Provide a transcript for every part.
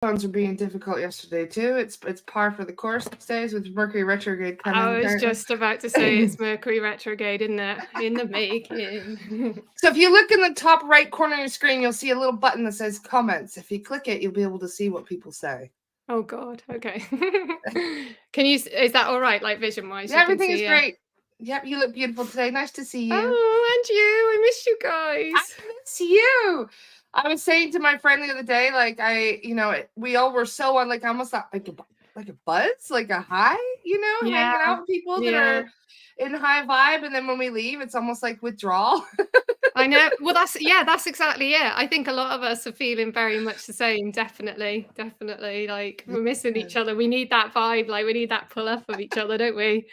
Phones were being difficult yesterday too. It's par for the course these days with Mercury retrograde coming I was apparently. just about to say it's Mercury retrograde in the making. So if you look in the top right corner of your screen, you'll see a little button that says comments. If you click it, you'll be able to see what people say. Oh God. Okay. Is that all right? Like vision wise, Yeah, you can everything is see. great. Yep, you look beautiful today. Nice to see you. Oh, and you. I missed you I guys. miss you. I was saying to my friend the other day, like we all were so on, like almost like a buzz, like a high, Yeah. hanging out with people that Yeah. are in high vibe, and then when we leave, it's almost like withdrawal. I know. Well, that's exactly it. I think a lot of us are feeling very much the same. Definitely, definitely. Like we're missing each other. We need that vibe. Like we need that pull up of each other, don't we?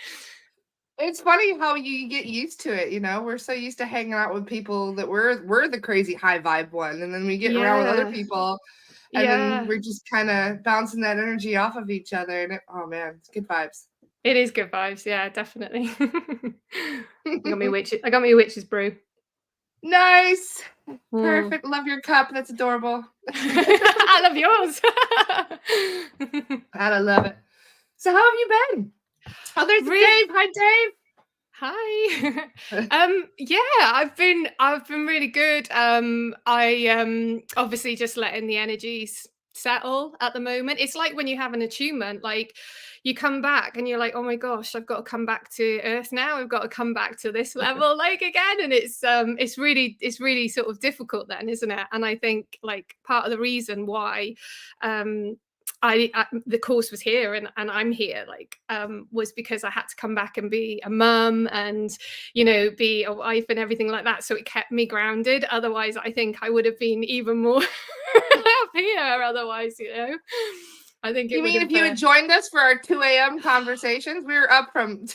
It's funny how you get used to it, We're so used to hanging out with people that we're the crazy high vibe one, and then we get around with other Yeah. people, and then Yeah. we're just kind of bouncing that energy off of each other, and oh man, it's good vibes. It is good vibes. Yeah, definitely. I got me a witch's brew. Nice. Mm. Perfect. Love your cup. That's adorable. I love yours. I love it. So how have you been? Oh, there's Dave. Hi, Dave. Hi. Yeah, I've been really good. I obviously just letting the energies settle at the moment. It's like when you have an attunement, like you come back and you're like, oh my gosh, I've got to come back to earth now. I've got to come back to this level like again. And it's really sort of difficult then, isn't it? And I think like part of the reason why the course was here and I'm here was because I had to come back and be a mum and be a wife and everything like that, so it kept me grounded. Otherwise I think I would have been even more happier otherwise. I think You mean if you had joined us for our 2 a.m. conversations? We were up from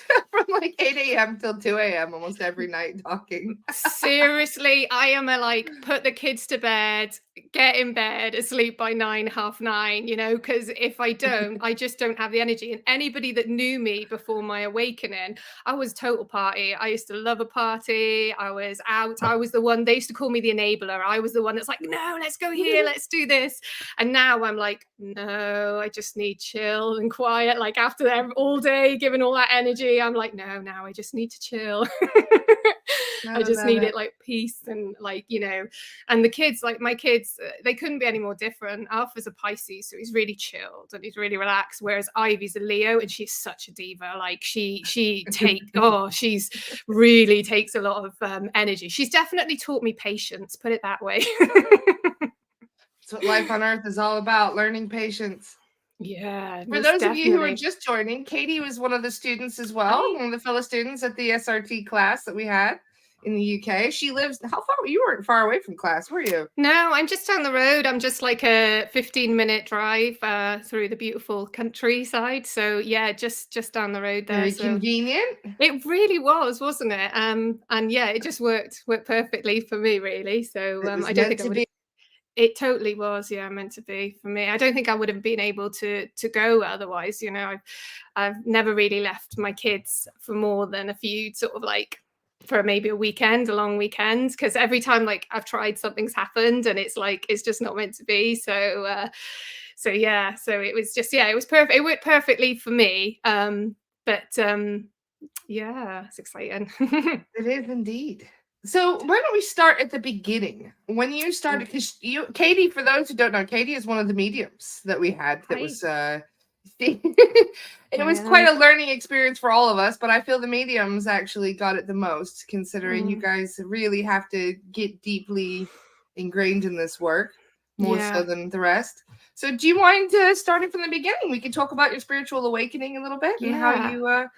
like 8 a.m. till 2 a.m. almost every night talking. Seriously, I am put the kids to bed, get in bed, asleep by 9, half 9, because if I don't, I just don't have the energy. And anybody that knew me before my awakening, I was total party. I used to love a party. I was out. I was the one, they used to call me the enabler. I was the one that's like, no, let's go here, let's do this. And now I'm like, no, I just need chill and quiet. Like after all day, giving all that energy, I'm like, no, now I just need to chill. I just need it like peace and and the kids, like my kids, they couldn't be any more different. Alpha's a Pisces, so he's really chilled and he's really relaxed, whereas Ivy's a Leo and she's such a diva. Like she's really takes a lot of energy. She's definitely taught me patience, put it that way. That's what life on earth is all about, learning patience. Yeah. For those of you who are just joining, Katie was one of the students as well, one of the fellow students at the SRT class that we had in the UK. She lives, how far? You weren't far away from class, were you? No, I'm just down the road. I'm just like a 15-minute drive through the beautiful countryside. So yeah, just down the road there. Very convenient. It really was, wasn't it? And yeah, it just worked perfectly for me, really. So I don't think I would. It totally was, yeah, meant to be for me. I don't think I would have been able to go otherwise. I've never really left my kids for more than a few sort of like for maybe a weekend, a long weekend, because every time like I've tried, something's happened and it's like it's just not meant to be. So yeah, so it was just, yeah, it was perfect. It worked perfectly for me. But yeah, it's exciting. It is indeed. So why don't we start at the beginning? When you started, because Katie, for those who don't know, Katie is one of the mediums that we had that was it was quite a learning experience for all of us, but I feel the mediums actually got it the most, considering you guys really have to get deeply ingrained in this work, more so than the rest. So do you mind starting from the beginning? We could talk about your spiritual awakening a little bit and how you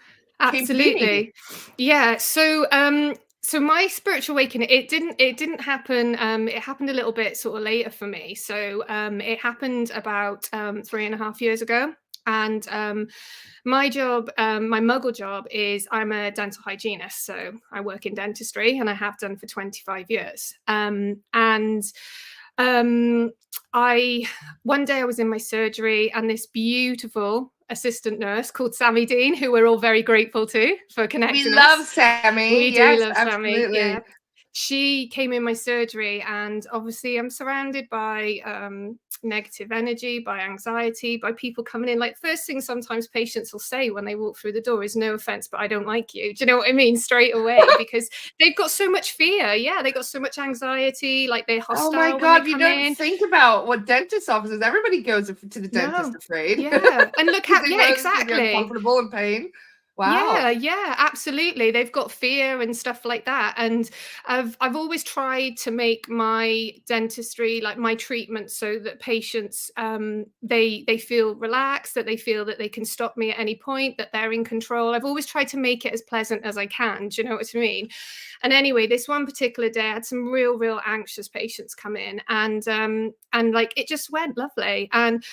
absolutely. Yeah. So my spiritual awakening, it didn't happen. It happened a little bit sort of later for me. So it happened about 3.5 years ago. And my job, my muggle job is I'm a dental hygienist. So I work in dentistry and I have done for 25 years. And one day I was in my surgery and this beautiful assistant nurse called Sammy Dean, who we're all very grateful to for connecting us. We love Sammy. We do love Sammy. Yeah. she came in my surgery, and obviously I'm surrounded by negative energy, by anxiety, by people coming in. Like, first thing sometimes patients will say when they walk through the door is, "No offense, but I don't like you." Do you know what I mean? Straight away, because they've got so much fear. Yeah, they got so much anxiety. Like, they're Oh my hostile when they God, you come don't in. think about what dentist offices. Everybody goes to the dentist No, afraid yeah, and look because how, they yeah, know it's going to be exactly. uncomfortable and pain. Wow. Yeah, yeah, absolutely. They've got fear and stuff like that. And I've always tried to make my dentistry, like my treatment, so that patients they feel relaxed, that they feel that they can stop me at any point, that they're in control. I've always tried to make it as pleasant as I can. Do you know what I mean? And anyway, this one particular day, I had some real anxious patients come in, and like it just went lovely. And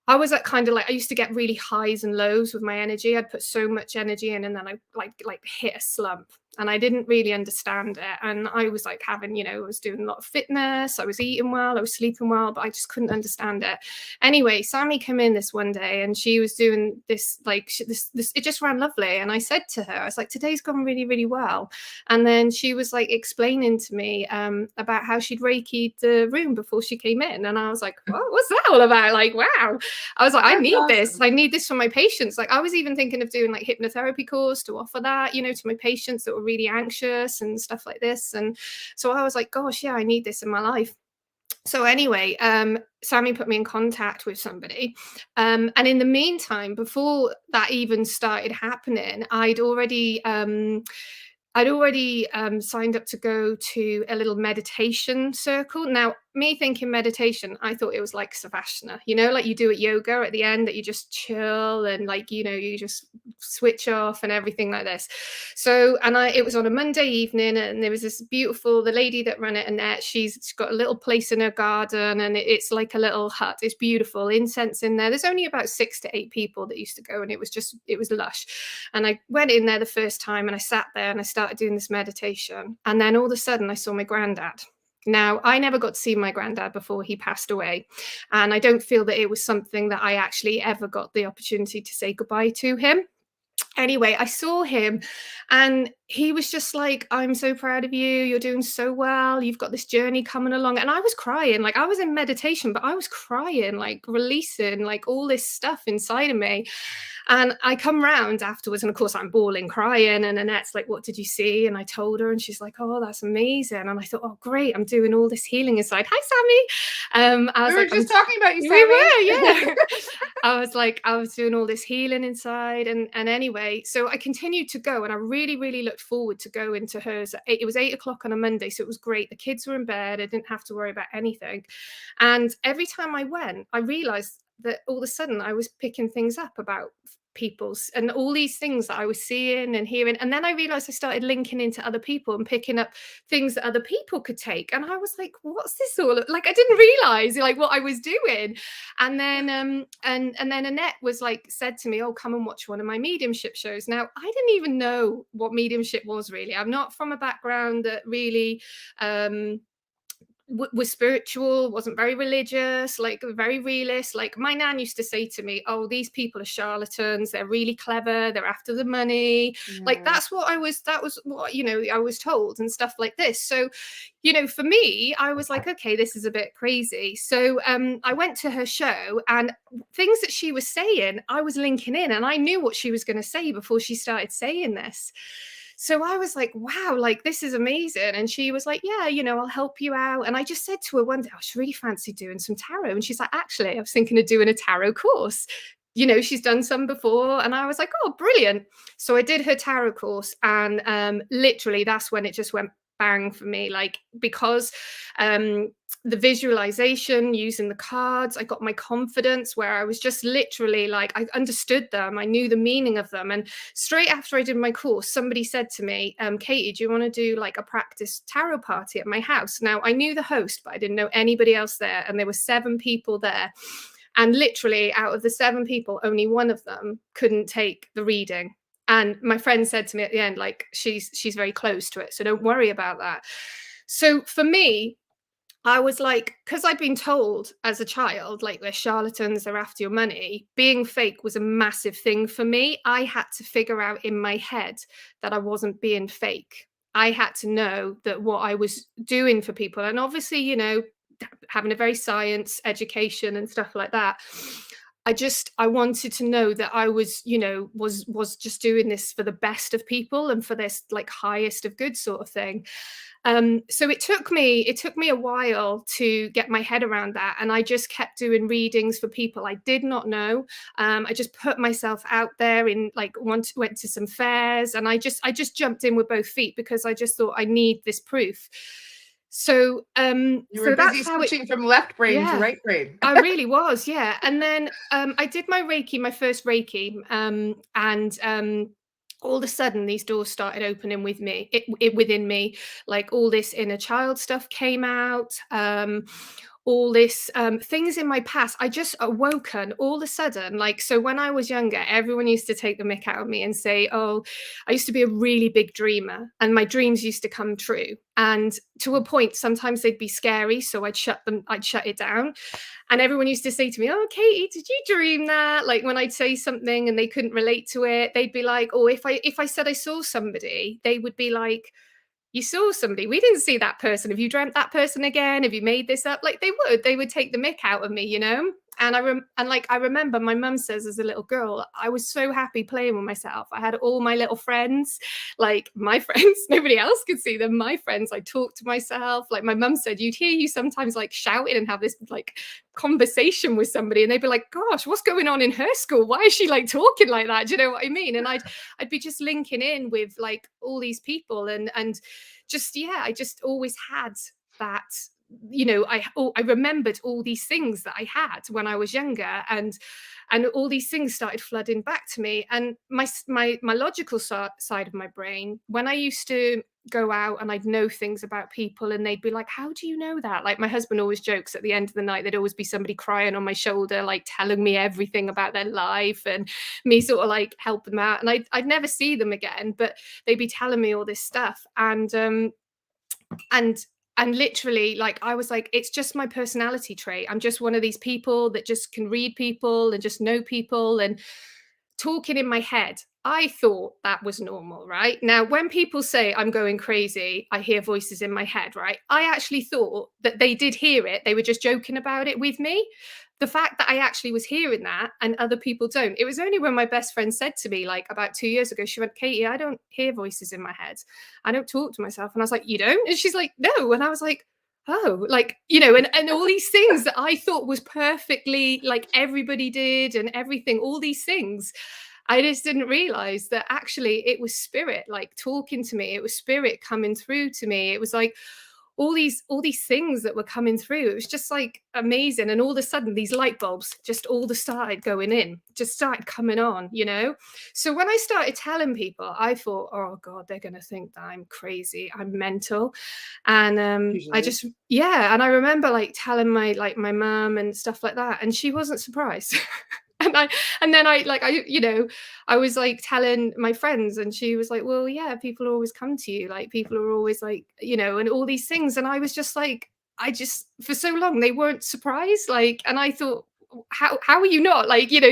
I was at kind of like, I used to get really highs and lows with my energy. I'd put so much energy in, and then I like hit a slump, and I didn't really understand it. And I was like having, I was doing a lot of fitness, I was eating well, I was sleeping well, but I just couldn't understand it. Anyway, Sammy came in this one day, and she was doing this, like this, it just ran lovely. And I said to her, I was like, "Today's gone really well." And then she was like explaining to me about how she'd Reiki'd the room before she came in. And I was like, what's that all about? Like, wow. I was like, I That's need this. awesome. I need this for my patients. Like, I was even thinking of doing like hypnotherapy course to offer that, to my patients that were really anxious and stuff like this. And so I was like, gosh, yeah, I need this in my life. So anyway, Sammy put me in contact with somebody. And in the meantime, before that even started happening, I'd already signed up to go to a little meditation circle. Now, me thinking meditation, I thought it was like Savasana, like you do at yoga at the end, that you just chill and like, you just switch off and everything like this. So, and it was on a Monday evening, and there was the lady that ran it, Annette, she's got a little place in her garden, and it's like a little hut. It's beautiful, incense in there. There's only about 6 to 8 people that used to go, and it was lush. And I went in there the first time, and I sat there and I started doing this meditation. And then all of a sudden I saw my granddad. Now, I never got to see my granddad before he passed away. And I don't feel that it was something that I actually ever got the opportunity to say goodbye to him. Anyway, I saw him, and he was just like, "I'm so proud of you. You're doing so well. You've got this journey coming along." And I was crying. Like, I was in meditation, but I was crying, like releasing like all this stuff inside of me. And I come round afterwards, and of course I'm bawling, crying. And Annette's like, "What did you see?" And I told her, and she's like, "Oh, that's amazing." And I thought, "Oh, great. I'm doing all this healing inside." Hi, Sammy. I We was were like, just talking about you, we Sammy. were, yeah. I was doing all this healing inside. And anyway, so I continued to go, and I really looked forward to go into hers. It was 8 o'clock on a Monday, so it was great. The kids were in bed. I didn't have to worry about anything. And every time I went, I realized that all of a sudden I was picking things up about people's, and all these things that I was seeing and hearing. And then I realized I started linking into other people and picking up things that other people could take. And I was like, what's this all like? I didn't realize like what I was doing. And then and then Annette was like, said to me, "Oh, come and watch one of my mediumship shows." Now, I didn't even know what mediumship was really. I'm not from a background that really was spiritual, wasn't very religious, like very realist. Like, my nan used to say to me, "Oh, these people are charlatans. They're really clever. They're after the money." Like, Yeah. that was what, I was told and stuff like this. So, for me, I was like, okay, this is a bit crazy. So I went to her show, and things that she was saying, I was linking in, and I knew what she was going to say before she started saying this. So I was like, wow, like this is amazing. And she was like, yeah, I'll help you out. And I just said to her one day, I should really fancy doing some tarot. And she's like, actually, I was thinking of doing a tarot course. She's done some before. And I was like, oh, brilliant. So I did her tarot course. And literally that's when it just went bang for me. Like, because the visualization using the cards, I got my confidence, where I was just literally like, I understood them, I knew the meaning of them. And straight after I did my course, somebody said to me, "Katie, do you want to do like a practice tarot party at my house?" Now, I knew the host, but I didn't know anybody else there, and there were 7 people there. And literally, out of the 7 people, only one of them couldn't take the reading. And my friend said to me at the end, like, she's very close to it, so don't worry about that. So for me, I was like, because I'd been told as a child, like, they're charlatans, they're after your money. Being fake was a massive thing for me. I had to figure out in my head that I wasn't being fake. I had to know that what I was doing for people, and obviously, you know, having a very science education and stuff like that, I wanted to know that I was, you know, was just doing this for the best of people and for this like highest of good sort of thing. So it took me a while to get my head around that, and I just kept doing readings for people I did not know. I just put myself out there in like went to some fairs, and I just jumped in with both feet because I just thought I need this proof. So You were so busy that's how it switching from left brain to yeah. right brain. I really was, yeah. And then I did my Reiki, my first Reiki, and all of a sudden these doors started opening with me, it within me, like all this inner child stuff came out. All this things in my past, I just awoken all of a sudden. Like, so when I was younger, everyone used to take the mick out of me and say, oh, I used to be a really big dreamer and my dreams used to come true. And to a point, sometimes they'd be scary. So I'd shut it down. And everyone used to say to me, oh, Katie, did you dream that? Like when I'd say something and they couldn't relate to it, they'd be like, oh, if I said I saw somebody, they would be like, you saw somebody. We didn't see that person. Have you dreamt that person again? Have you made this up? Like they would take the mick out of me, you know? And I remember my mum says as a little girl, I was so happy playing with myself. I had all my little friends, like my friends, nobody else could see them. My friends, I talked to myself. Like my mum said, you'd hear you sometimes like shouting and have this like conversation with somebody, and they'd be like, gosh, what's going on in her school? Why is she like talking like that? Do you know what I mean? And I'd be just linking in with like all these people, and just yeah, I just always had that, you know, I remembered all these things that I had when I was younger, and all these things started flooding back to me. And my logical side of my brain, when I used to go out and I'd know things about people and they'd be like, how do you know that? Like my husband always jokes at the end of the night there'd always be somebody crying on my shoulder, like telling me everything about their life, and me sort of like helping them out, and I'd never see them again, but they'd be telling me all this stuff. And and literally, like, I was like, it's just my personality trait. I'm just one of these people that just can read people and just know people. And talking in my head, I thought that was normal, right? Now, when people say I'm going crazy, I hear voices in my head, right? I actually thought that they did hear it. They were just joking about it with me. The fact that I actually was hearing that and other people don't, it was only when my best friend said to me, like about 2 years ago, she went, Katie, I don't hear voices in my head. I don't talk to myself. And I was like, you don't? And she's like, no. And I was like, oh, like, you know, and all these things that I thought was perfectly like everybody did and everything, all these things. I just didn't realize that actually it was spirit like talking to me. It was spirit coming through to me. It was like all these things that were coming through. It was just like amazing. And all of a sudden these light bulbs just all started going in, just started coming on, you know? So when I started telling people, I thought, oh God, they're gonna think that I'm crazy, I'm mental. And I Usually. just yeah, and I remember like telling my mum and stuff like that, and she wasn't surprised. And I and then I like I you know, I was like telling my friends, and she was like, well, yeah, people always come to you, like people are always like, you know, and all these things. And I was just like, I just for so long they weren't surprised, like, and I thought, how are you not, like, you know,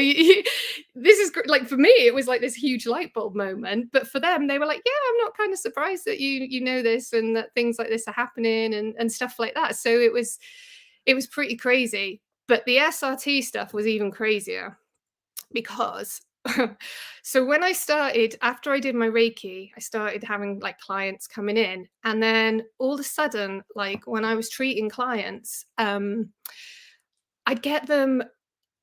this is like for me it was like this huge light bulb moment, but for them they were like, yeah, I'm not kind of surprised that you know this and that things like this are happening and stuff like that. So it was pretty crazy. But the SRT stuff was even crazier because so when I started, after I did my Reiki, I started having like clients coming in. And then all of a sudden, like when I was treating clients, I'd get them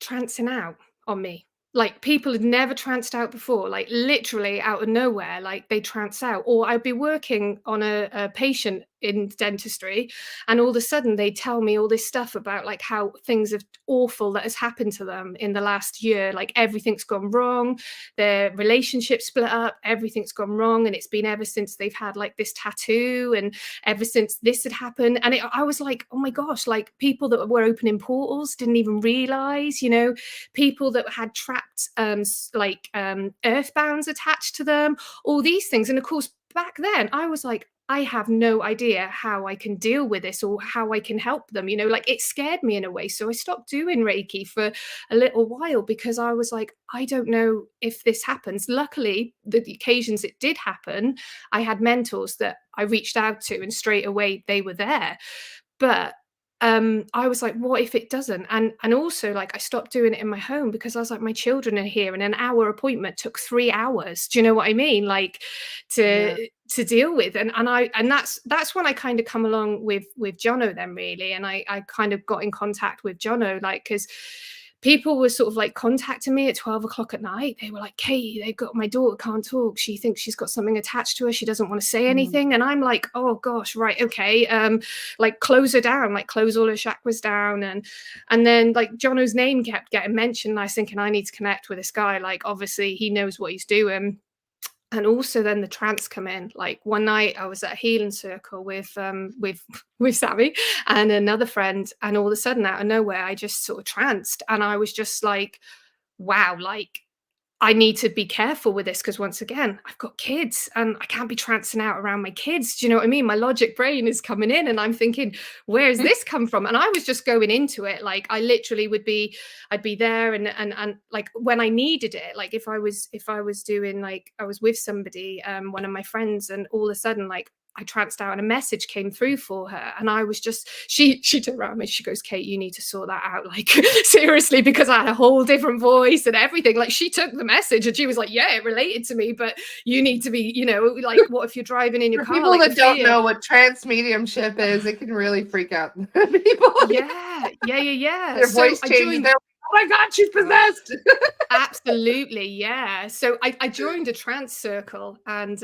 trancing out on me. Like people had never tranced out before, like literally out of nowhere, like they trance out. Or I'd be working on a patient in dentistry, and all of a sudden they tell me all this stuff about like how things are awful that has happened to them in the last year. Like everything's gone wrong, their relationship split up, everything's gone wrong, and it's been ever since they've had like this tattoo, and ever since this had happened. And I was like, oh my gosh, like people that were opening portals didn't even realize, you know, people that had trapped earthbounds attached to them, all these things. And of course back then I was like, I have no idea how I can deal with this or how I can help them. You know, like it scared me in a way. So I stopped doing Reiki for a little while because I was like, I don't know if this happens. Luckily, the occasions it did happen, I had mentors that I reached out to and straight away they were there. But I was like, what if it doesn't? And also like I stopped doing it in my home because I was like, my children are here and an hour appointment took 3 hours. Do you know what I mean? Like Yeah. to deal with. And that's when I kind of come along with Jono then really. And I kind of got in contact with Jono, like because people were sort of like contacting me at 12 o'clock at night. They were like, Katie, they've got my daughter can't talk. She thinks she's got something attached to her. She doesn't want to say Mm. anything. And I'm like, oh gosh, right, okay. Like close her down, like close all her chakras down. And then like Jono's name kept getting mentioned. And I was thinking, I need to connect with this guy. Like obviously he knows what he's doing. And also then the trance come in. Like one night I was at a healing circle with Sammy and another friend, and all of a sudden out of nowhere I just sort of tranced, and I was just like, wow, like I need to be careful with this because once again, I've got kids and I can't be trancing out around my kids. Do you know what I mean? My logic brain is coming in and I'm thinking, where's this come from? And I was just going into it. Like I literally I'd be there and like when I needed it, like if I was doing like I was with somebody, one of my friends, and all of a sudden like I tranced out and a message came through for her. And I was just, she turned around and she goes, Kate, you need to sort that out. Like seriously, because I had a whole different voice and everything. Like she took the message and she was like, yeah, it related to me, but you need to be, you know, like what if you're driving in your For car? people Like the that don't fear. know what trance mediumship is, it can really freak out people. Yeah. Their So voice I changes. joined. They're like, oh my God, she's possessed. Absolutely, yeah. So I joined a trance circle, and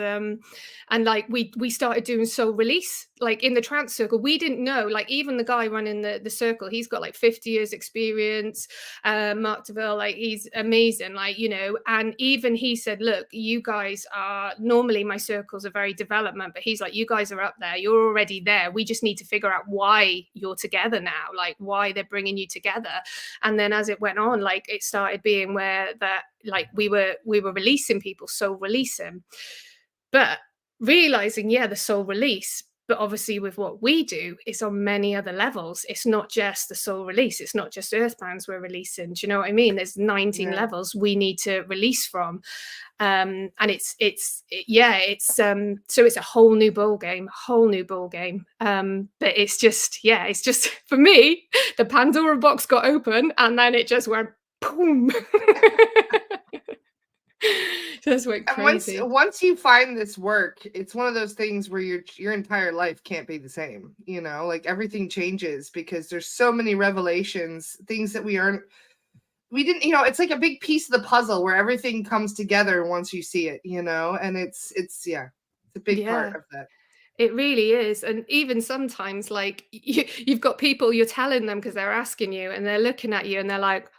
like we started doing soul release like in the trance circle. We didn't know, like even the guy running the circle, he's got like 50 years experience. Mark Deville, like he's amazing, like you know. And even he said, look, you guys are normally my circles are very development, but he's like, you guys are up there, you're already there. We just need to figure out why you're together now, like why they're bringing you together. And then as it went on, like it started being where that like we were releasing people, soul releasing, but realizing, yeah, the soul release. But obviously, with what we do, it's on many other levels. It's not just the soul release. It's not just earthbounds we're releasing. Do you know what I mean? There's 19 Yeah. levels we need to release from, and so it's a whole new ball game, but it's just for me, the Pandora box got open and then it just went boom. Just went And once crazy. once you find this work, it's one of those things where your entire life can't be the same. You know, like everything changes because there's so many revelations, things that we didn't, it's like a big piece of the puzzle where everything comes together once you see it, and it's yeah, it's a big part Yeah, of that. it really is. And even sometimes like you've got people, you're telling them because they're asking you and they're looking at you and they're like,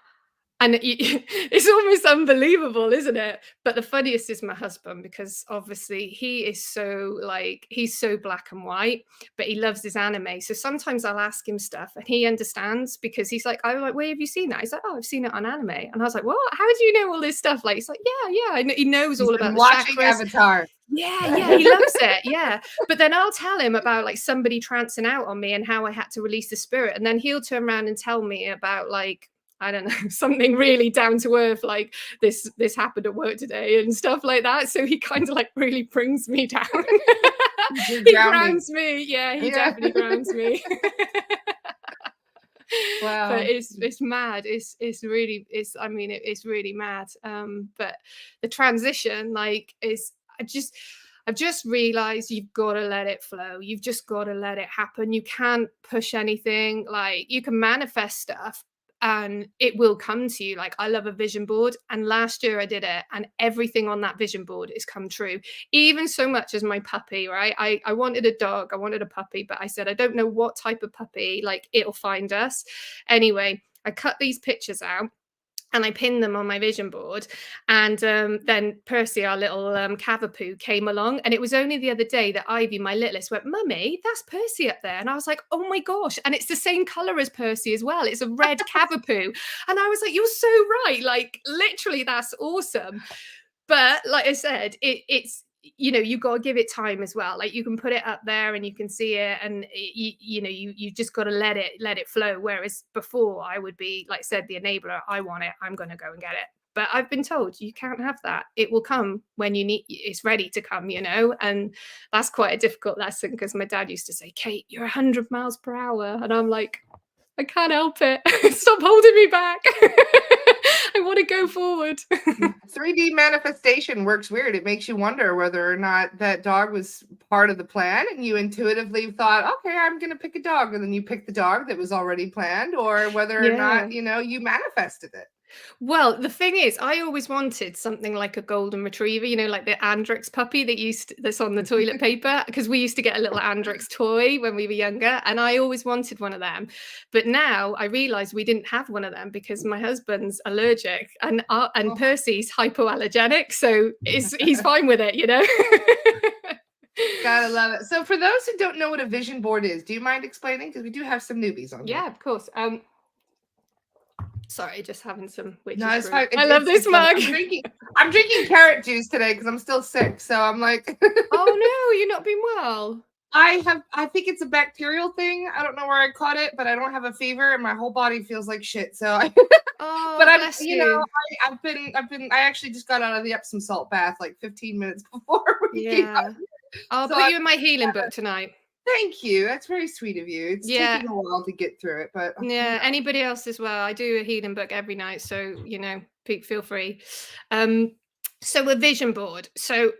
and it's almost unbelievable, isn't it? But the funniest is my husband because obviously he is so like he's so black and white, but he loves his anime. So sometimes I'll ask him stuff and he understands because he's like, I'm like, where have you seen that? He's like, oh, I've seen it on anime. And I was like, what? How do you know all this stuff? Like, he's like, yeah. He knows He's all been about the watching chakras. Avatar. Yeah, he loves it. Yeah. But then I'll tell him about like somebody trancing out on me and how I had to release the spirit. And then he'll turn around and tell me about like, I don't know, something really down to earth, like this happened at work today and stuff like that. So he kind of like really brings me down. You're He grounding. grounds me. Yeah, he Yeah. definitely grounds me. Wow. But it's mad. It's really mad. But the transition, like, is I've just realized you've got to let it flow. You've just got to let it happen. You can't push anything. Like you can manifest stuff and it will come to you. Like I love a vision board. And last year I did it and everything on that vision board has come true. Even so much as my puppy, right? I wanted a dog. I wanted a puppy, but I said, I don't know what type of puppy, like it'll find us. Anyway, I cut these pictures out and I pinned them on my vision board. And then Percy, our little cavapoo, came along. And it was only the other day that Ivy, my littlest, went, Mummy, that's Percy up there. And I was like, oh my gosh. And it's the same color as Percy as well. It's a red cavapoo. And I was like, you're so right. Like, literally, that's awesome. But like I said, it's you know, you got to give it time as well. Like you can put it up there and you can see it, and you know, you just got to let it flow. Whereas before, I would be, like I said, the enabler. I want it, I'm going to go and get it. But I've been told you can't have that. It will come when you need, it's ready to come, you know. And that's quite a difficult lesson, because my dad used to say, Kate, you're 100 miles per hour, and I'm like, I can't help it. Stop holding me back. I want to go forward. 3D manifestation works weird. It makes you wonder whether or not that dog was part of the plan and you intuitively thought, okay, I'm going to pick a dog. And then you picked the dog that was already planned, or whether or Yeah. not, you manifested it. Well, the thing is, I always wanted something like a golden retriever, you know, like the Andrix puppy that's on the toilet paper, because we used to get a little Andrix toy when we were younger, and I always wanted one of them. But now I realize we didn't have one of them because my husband's allergic, and Oh, Percy's hypoallergenic, so he's fine with it, you know. gotta love it. So for those who don't know what a vision board is, do you mind explaining? Because we do have some newbies on here. Yeah, of course. Sorry, just having some witch's No, it's brew. fine. I love this mug. I'm drinking carrot juice today because I'm still sick. So I'm like, Oh no, you're not been well. I think it's a bacterial thing. I don't know where I caught it, but I don't have a fever and my whole body feels like shit. So Oh, but bless you. I actually just got out of the Epsom salt bath like 15 minutes before we came Yeah. out. I'll So put you in my healing book tonight. thank you. That's very sweet of you. It's Yeah. taking a while to get through it, but Yeah. Anybody else as well? I do a healing book every night, so you know, feel free. So a vision board. So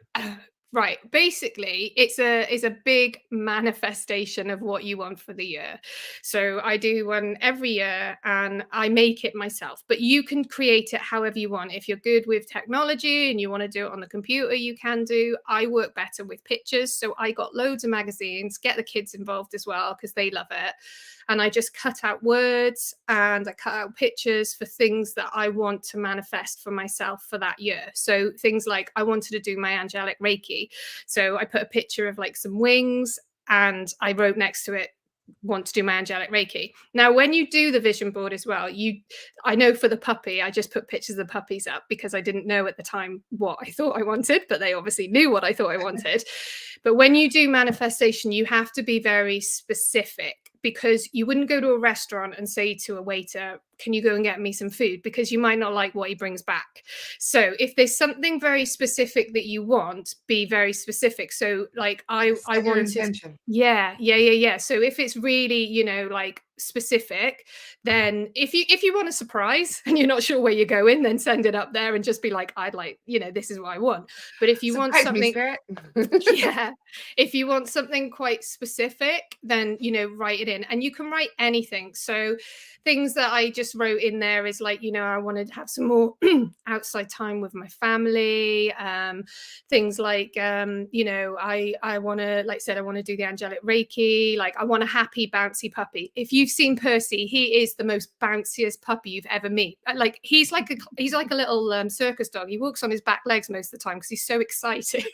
right, basically, it's a big manifestation of what you want for the year. So I do one every year, and I make it myself. But you can create it however you want. If you're good with technology and you want to do it on the computer, you can do. I work better with pictures, so I got loads of magazines. Get the kids involved as well because they love it. And I just cut out words and I cut out pictures for things that I want to manifest for myself for that year. So things like I wanted to do my angelic Reiki. So I put a picture of like some wings and I wrote next to it, want to do my angelic Reiki. Now, when you do the vision board as well, I know for the puppy, I just put pictures of the puppies up because I didn't know at the time what I thought I wanted, but they obviously knew what I thought I wanted. But when you do manifestation, you have to be very specific, because you wouldn't go to a restaurant and say to a waiter, can you go and get me some food? Because you might not like what he brings back. So if there's something very specific that you want, be very specific. So like I wanted, yeah. So if it's really, you know, like specific, then if you want a surprise and you're not sure where you're going, then send it up there and just be like, I'd like, you know, this is what I want. But if you want something, yeah, if you want something quite specific, then, you know, write it in, and you can write anything. So things that I just wrote in there is like, you know, I wanted to have some more outside time with my family. Things like, you know, I want to, like I said, I want to do the angelic Reiki. Like I want a happy, bouncy puppy. If you've seen Percy, he is the most bounciest puppy you've ever met. Like he's like a little circus dog. He walks on his back legs most of the time because he's so excited.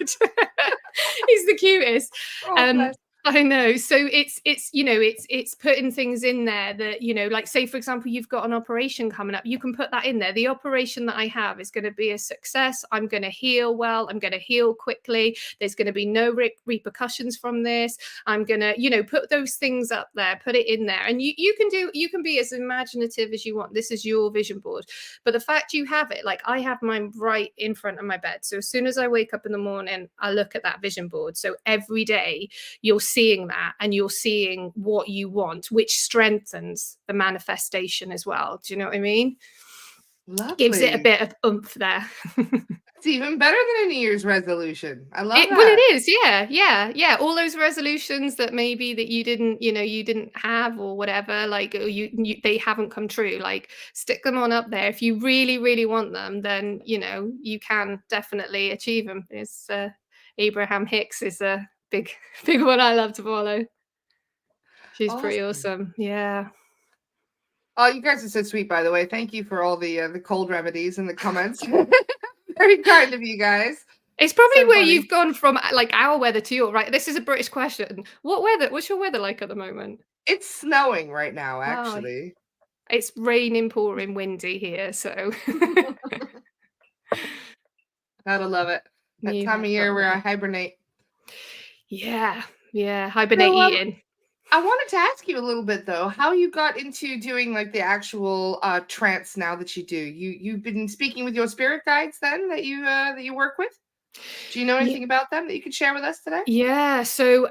He's the cutest. oh, I know. So it's you know, it's putting things in there that, you know, like say for example, you've got an operation coming up, you can put that in there. The operation that I have is going to be a success. I'm going to heal well. I'm going to heal quickly. There's going to be no repercussions from this. I'm going to, you know, put those things up there, put it in there, and you can be as imaginative as you want. This is your vision board. But the fact you have it, like I have mine right in front of my bed. So as soon as I wake up in the morning, I look at that vision board. So every day you're seeing that and you're seeing what you want, which strengthens the manifestation as well. Do you know what I mean? Lovely. Gives it a bit of oomph there. It's even better than a New Year's resolution. I love that. Well, it is. Yeah. All those resolutions that maybe that you didn't have or whatever, like they haven't come true. Like stick them on up there. If you really, really want them, then, you know, you can definitely achieve them. It's Abraham Hicks is a big one I love to follow. She's pretty awesome. Yeah. Oh, you guys are so sweet, by the way. Thank you for all the cold remedies in the comments. Very kind of you guys. It's probably so where funny. You've gone from like our weather to your, right? This is a British question. What's your weather like at the moment? It's snowing right now, actually. Oh, it's raining, pouring, windy here, so gotta love it. That You time have of year got where I me. hibernate. Yeah, yeah, hibernate So eating. I wanted to ask you a little bit though, how you got into doing like the actual trance now that you do. You've been speaking with your spirit guides then that you work with? Do you know Ye anything about them that you could share with us today? Yeah, so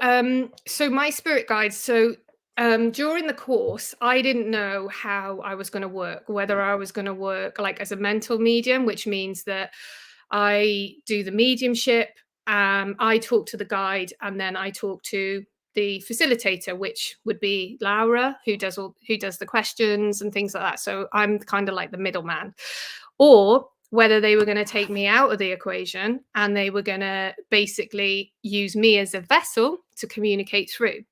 my spirit guides, during the course, I didn't know how I was gonna work, whether I was gonna work, like, as a mental medium, which means that I do the mediumship, I talk to the guide, and then I talk to the facilitator, which would be Laura, who does the questions and things like that, so I'm kinda like the middleman. Or whether they were going to take me out of the equation and they were going to basically use me as a vessel to communicate through.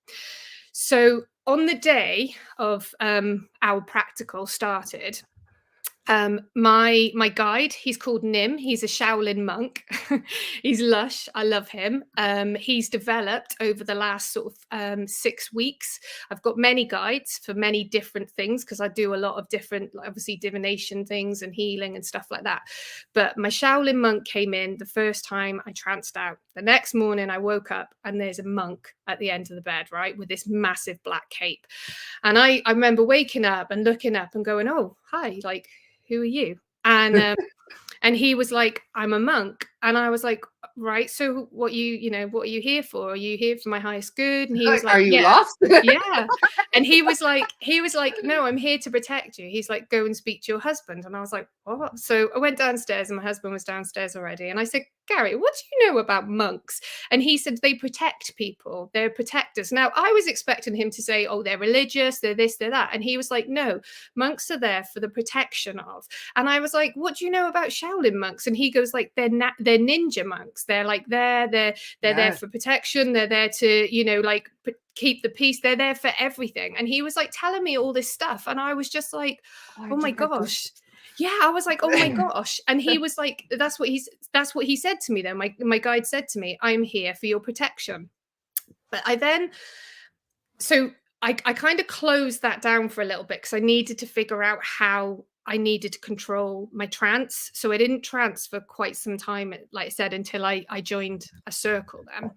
So on the day of our practical started, my guide, he's called Nim. He's a Shaolin monk. He's lush. I love him. He's developed over the last sort of 6 weeks. I've got many guides for many different things because I do a lot of different, like, obviously divination things and healing and stuff like that. But my Shaolin monk came in the first time I tranced out. The next morning I woke up and there's a monk at the end of the bed, right, with this massive black cape. And I remember waking up and looking up and going, "Oh, hi, like, who are you?" And he was like, "I'm a monk." And I was like, "Right, so what are you here for? Are you here for my highest good?" And he was Like, are like, you "Yeah." lost? Yeah. And he was like, "No, I'm here to protect you." He's like, "Go and speak to your husband." And I was like, "What?" So I went downstairs and my husband was downstairs already. And I said, "Gary, what do you know about monks?" And he said, "They protect people. They're protectors." Now I was expecting him to say, "Oh, they're religious, they're this, they're that." And he was like, "No, monks are there for the protection of." And I was like, "What do you know about Shaolin monks?" And he goes like, they're ninja monks. They're like they're there Yeah. for protection. They're there to, like, keep the peace. They're there for everything." And he was like telling me all this stuff. And I was just like, Oh, I "Oh my just got gosh." Yeah, I was like, "Oh my gosh." And he was like, that's what he said to me then. My guide said to me, "I'm here for your protection." But I then so I kind of closed that down for a little bit because I needed to figure out how I needed to control my trance. So I didn't trance for quite some time, like I said, until I joined a circle then.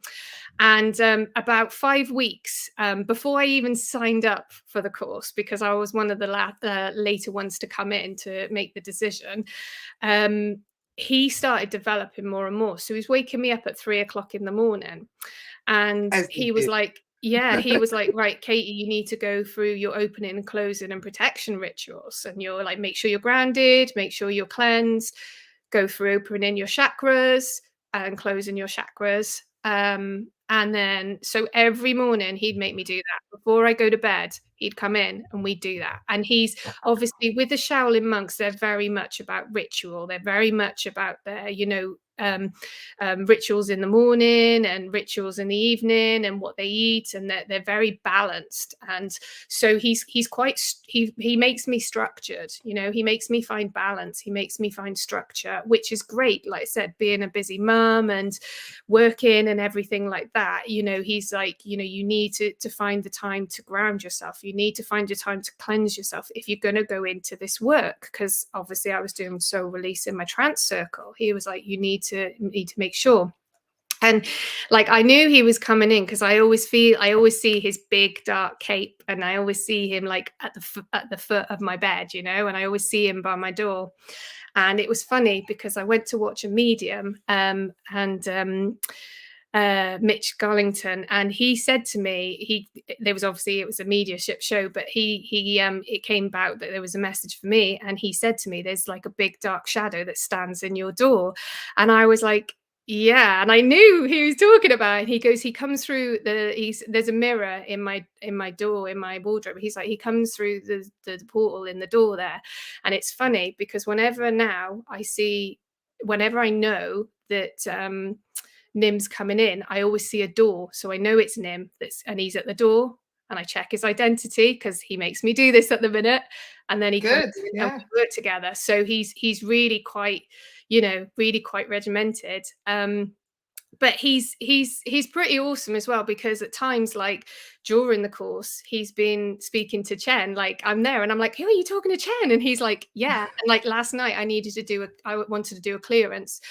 And about 5 weeks before I even signed up for the course, because I was one of the later ones to come in to make the decision, um, he started developing more and more. So he's waking me up at 3 o'clock in the morning. And as they he was do. like, yeah, he was like, "Right, Katie, you need to go through your opening and closing and protection rituals. And you're like, make sure you're grounded, make sure you're cleansed, go through opening your chakras and closing your chakras." And then, so every morning he'd make me do that. Before I go to bed, he'd come in and we'd do that. And he's obviously, with the Shaolin monks, they're very much about ritual. They're very much about their, rituals in the morning and rituals in the evening and what they eat, and they're very balanced. And so he makes me structured. He makes me find balance, he makes me find structure, which is great. Like I said, being a busy mum and working and everything like that, he's like, you need to find the time to ground yourself. You need to find your time to cleanse yourself if you're going to go into this work. Because obviously I was doing soul release in my trance circle. He was like, you need to make sure. And like, I knew he was coming in because I always see his big dark cape, and I always see him like at the foot of my bed, and I always see him by my door. And it was funny because I went to watch a medium, and Mitch Garlington, and he said to me, it was a mediumship show, but it came about that there was a message for me, and he said to me, "There's like a big dark shadow that stands in your door." And I was like, "Yeah," and I knew he was talking about it. And he goes, "He comes through there's a mirror in my door, in my wardrobe." He's like, "He comes through the portal in the door there." And it's funny because whenever I know that Nim's coming in, I always see a door. So I know it's Nim and he's at the door, and I check his identity because he makes me do this at the minute. And then he comes Good. in and Yeah. we work together. So he's really quite, really quite regimented. But he's pretty awesome as well, because at times, like, during the course, he's been speaking to Chen. Like, I'm there and I'm like, who are you talking to, Chen? And he's like, yeah. And like last night I wanted to do a clearance,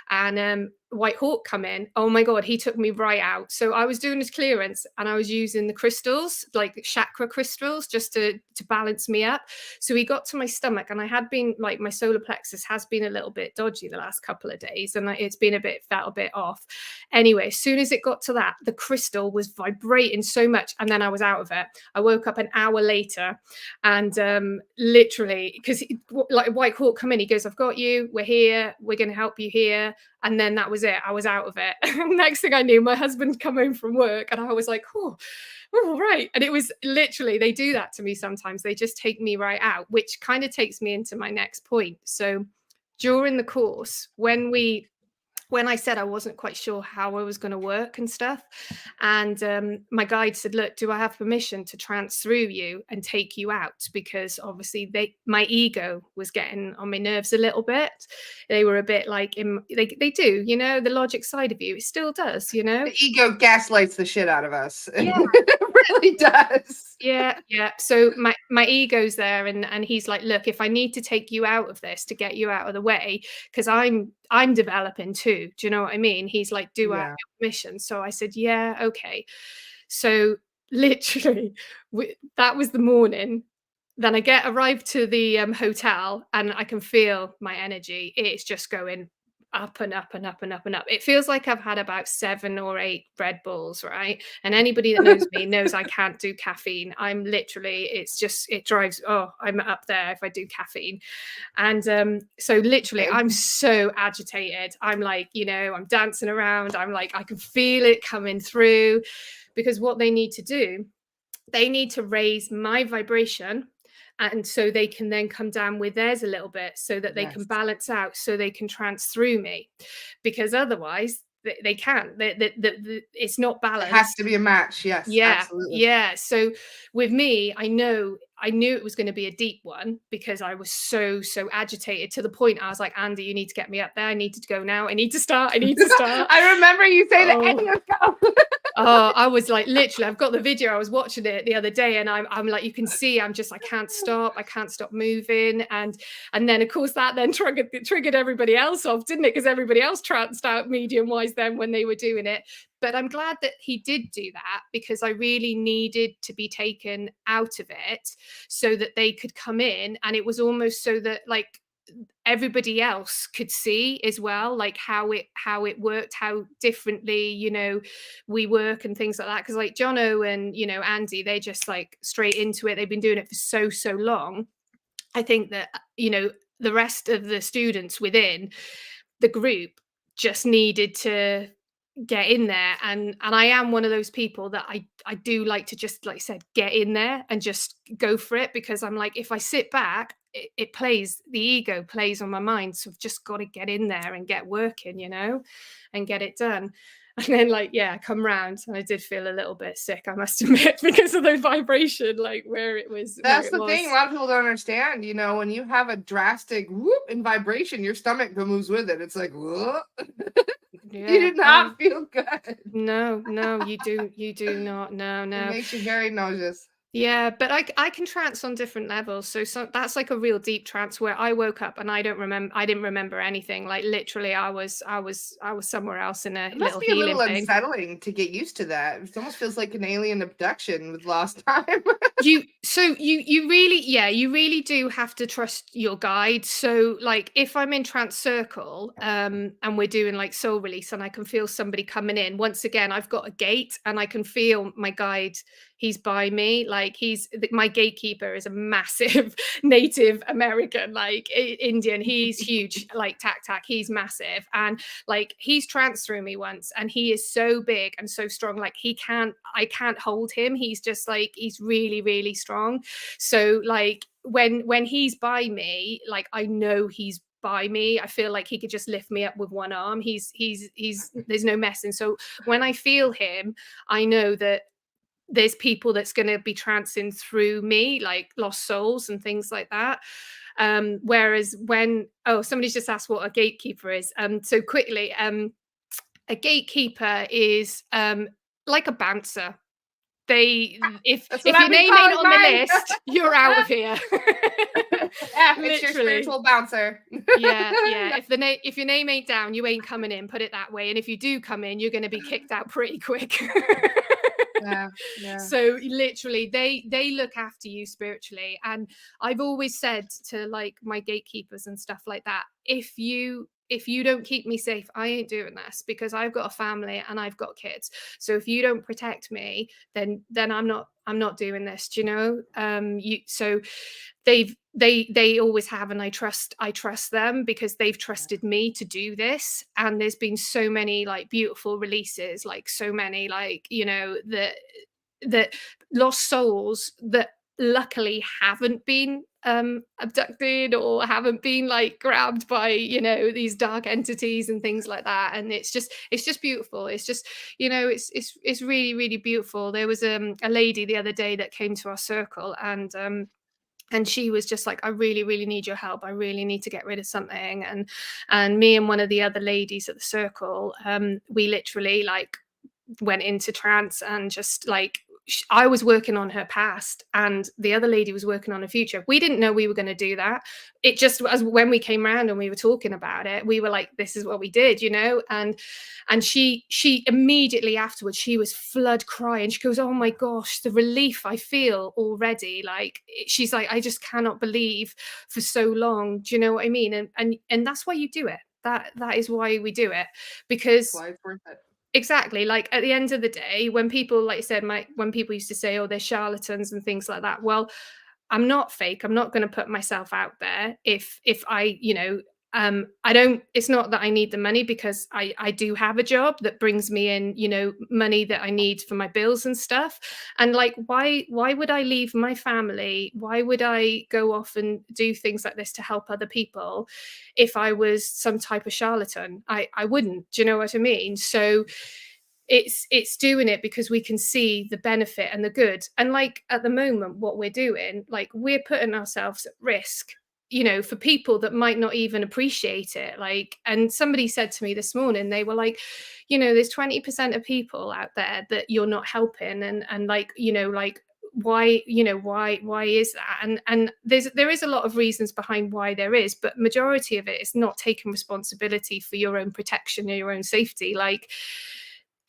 and White Hawk come in. Oh my God, he took me right out. So I was doing his clearance and I was using the crystals, like chakra crystals, just to balance me up. So he got to my stomach, and I had been like, my solar plexus has been a little bit dodgy the last couple of days, and it's been felt a bit off. Anyway, as soon as it got to that, the crystal was vibrating so much, and then I was out of it. I woke up an hour later, and literally, because like White Hawk come in, he goes, I've got you, we're here, we're going to help you here. And then that was it. I was out of it. Next thing I knew, my husband come home from work, and I was like, oh, right. And it was literally, they do that to me sometimes. They just take me right out, which kind of takes me into my next point. So during the course, when I said I wasn't quite sure how I was going to work and stuff, and my guide said, look, do I have permission to trance through you and take you out? Because obviously my ego was getting on my nerves a little bit. They were a bit like, they do, you know, the logic side of you, it still does, you know. The ego gaslights the shit out of us. Yeah. It really does. Yeah. So my ego's there, and he's like, look, if I need to take you out of this to get you out of the way, because I'm developing too. Do you know what I mean? He's like, do I have your permission? So I said, yeah, okay. So literally, that was the morning. Then I arrived to the hotel, and I can feel my energy. It's just going up and up and up and up and up. It feels like I've had about 7 or 8 Red Bulls, right? And anybody that knows me knows I can't do caffeine. I'm literally, it drives, I'm up there if I do caffeine. And so literally, I'm so agitated. I'm like, you know, I'm dancing around. I'm like, I can feel it coming through, because what they need to do, they need to raise my vibration, and so they can then come down with theirs a little bit, so that they can balance out, so they can trance through me, because otherwise they can't. It's not balanced. It has to be a match. Yes. Yeah. Absolutely. Yeah. So with me, I knew it was going to be a deep one, because I was so agitated, to the point I was like, Andy, you need to get me up there. I need to go now. I need to start. I remember you saying that. Andy, let's go. Oh, I was like, literally, I've got the video. I was watching it the other day, and I'm like, you can see, I can't stop moving. And then of course that then triggered everybody else off, didn't it? Because everybody else tranced out medium wise then when they were doing it. But I'm glad that he did do that, because I really needed to be taken out of it, so that they could come in. And it was almost so that like everybody else could see as well, like how it worked, how differently, you know, we work and things like that. Because like Jono and, you know, Andy, they just like straight into it. They've been doing it for so long. I think that, you know, the rest of the students within the group just needed to get in there, and I am one of those people that I do like to just, like I said, get in there and just go for it, because I'm like, if I sit back, the ego plays on my mind. So I've just got to get in there and get working, you know, and get it done. And then like, yeah, I come round, and I did feel a little bit sick, I must admit, because of the vibration, like where it was. That's the thing. A lot of people don't understand, you know, when you have a drastic whoop in vibration, your stomach moves with it. It's like, whoop. Yeah, you did not feel good. No, you do not. No. It makes you very nauseous. Yeah, but I can trance on different levels. So that's like a real deep trance where I woke up and I didn't remember anything. Like literally I was somewhere else in a little healing thing. It must be a little unsettling to get used to that. It almost feels like an alien abduction with lost time. you really do have to trust your guide. So like if I'm in trance circle and we're doing like soul release, and I can feel somebody coming in, once again I've got a gate and I can feel my guide. He's by me, like my gatekeeper is a massive Native American, like Indian. He's huge, like tac, he's massive. And like he's tranced through me once, and he is so big and so strong, like I can't hold him. He's just like, he's really, really strong. So like when he's by me, like I know he's by me. I feel like he could just lift me up with one arm. He's there's no messing. So when I feel him, I know that there's people that's going to be trancing through me, like lost souls and things like that. Whereas somebody's just asked what a gatekeeper is. So quickly, a gatekeeper is like a bouncer. if That's what if I've your been name ain't calling on the mine. list, you're out of here. Yeah, it's your Literally. spiritual bouncer. Yeah, yeah. Yeah, If your name ain't down, you ain't coming in, put it that way. And if you do come in, you're gonna be kicked out pretty quick. yeah, yeah. So literally they look after you spiritually. And I've always said to like my gatekeepers and stuff like that, if you don't keep me safe, I ain't doing this, because I've got a family and I've got kids. So if you don't protect me, then I'm not doing this, do you know? You so they always have, and I trust them because they've trusted me to do this. And there's been so many like beautiful releases, like so many, like, that lost souls that luckily haven't been abducted or haven't been like grabbed by these dark entities and things like that. And it's just beautiful. It's just, it's really really beautiful. There was a lady the other day that came to our circle, and she was just like, I really really need your help, I really need to get rid of something. And me and one of the other ladies at the circle, we literally like went into trance, and just like I was working on her past and the other lady was working on her future. We didn't know we were going to do that. It just, as when we came around and we were talking about it, we were like, this is what we did, and she immediately afterwards, she was flood crying. She goes, oh my gosh, the relief I feel already. Like, she's like, I just cannot believe for so long, do you know what I mean? And that's why you do it. That is why we do it, That's because why it's worth it. exactly. Like at the end of the day, when people, like I said, when people used to say, "Oh, they're charlatans" and things like that. Well, I'm not fake. I'm not going to put myself out there. If I, I don't. It's not that I need the money, because I do have a job that brings me in, money that I need for my bills and stuff. And like, why would I leave my family? Why would I go off and do things like this to help other people if I was some type of charlatan? I wouldn't. Do you know what I mean? So it's doing it because we can see the benefit and the good. And like at the moment, what we're doing, like, we're putting ourselves at risk, for people that might not even appreciate it. Like, and somebody said to me this morning, they were like, there's 20% of people out there that you're not helping. And like, like, why is that? And there is a lot of reasons behind why there is, but majority of it is not taking responsibility for your own protection and your own safety. Like,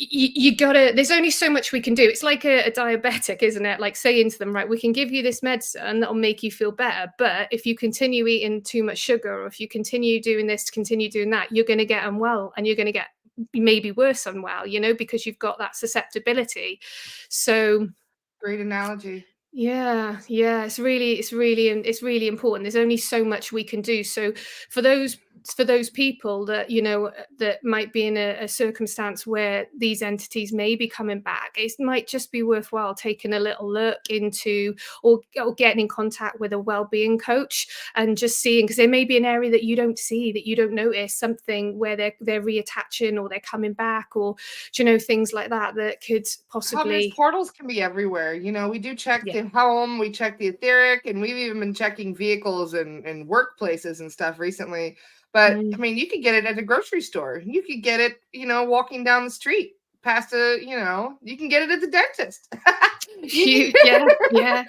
you gotta, there's only so much we can do. It's like a diabetic, isn't it? Like saying to them, right, we can give you this medicine that'll make you feel better, but if you continue eating too much sugar, or if you continue doing this, continue doing that, you're going to get unwell, and you're going to get maybe worse unwell, because you've got that susceptibility. So Great analogy. yeah, it's really important. There's only so much we can do. So for those people that that might be in a circumstance where these entities may be coming back, it might just be worthwhile taking a little look into, or getting in contact with a well-being coach, and just seeing, because there may be an area that you don't see, that you don't notice, something where they're reattaching, or they're coming back, or things like that that could Problem is, possibly. portals can be everywhere. We do check Yeah. the home, we check the etheric, and we've even been checking vehicles and workplaces and stuff recently. But I Mm. mean, you could get it at a grocery store. You could get it, walking down the street past you can get it at the dentist. You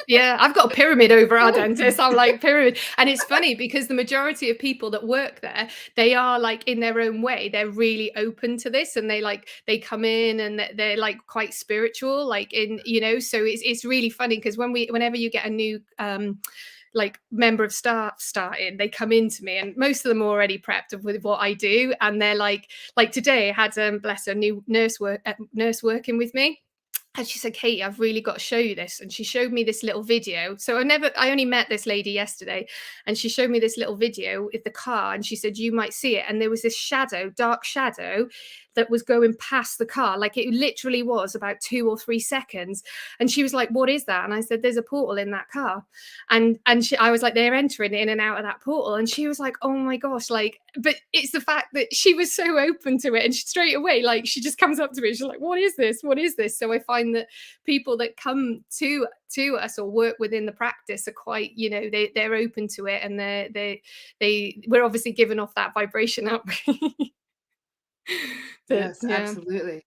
Yeah. I've got a pyramid over our dentist. I'm like, pyramid. And it's funny because the majority of people that work there, they are like, in their own way, they're really open to this, and they come in and they're like quite spiritual, like, so it's really funny because whenever you get a new like member of staff starting, they come into me, and most of them are already prepped with what I do, and they're like today I had bless her, new nurse working with me. And she said, Katie, I've really got to show you this. And she showed me this little video. So I only met this lady yesterday, and she showed me this little video with the car, and she said, you might see it. And there was this dark shadow that was going past the car. Like, it literally was about 2 or 3 seconds. And she was like, what is that? And I said, there's a portal in that car. And I was like, they're entering in and out of that portal. And she was like, oh my gosh, like, but it's the fact that she was so open to it. And straight away, like, she just comes up to me and she's like, what is this? What is this? So I find that people that come to us or work within the practice are quite, they're open to it, and we're obviously giving off that vibration, aren't we? Yes, Yeah. absolutely.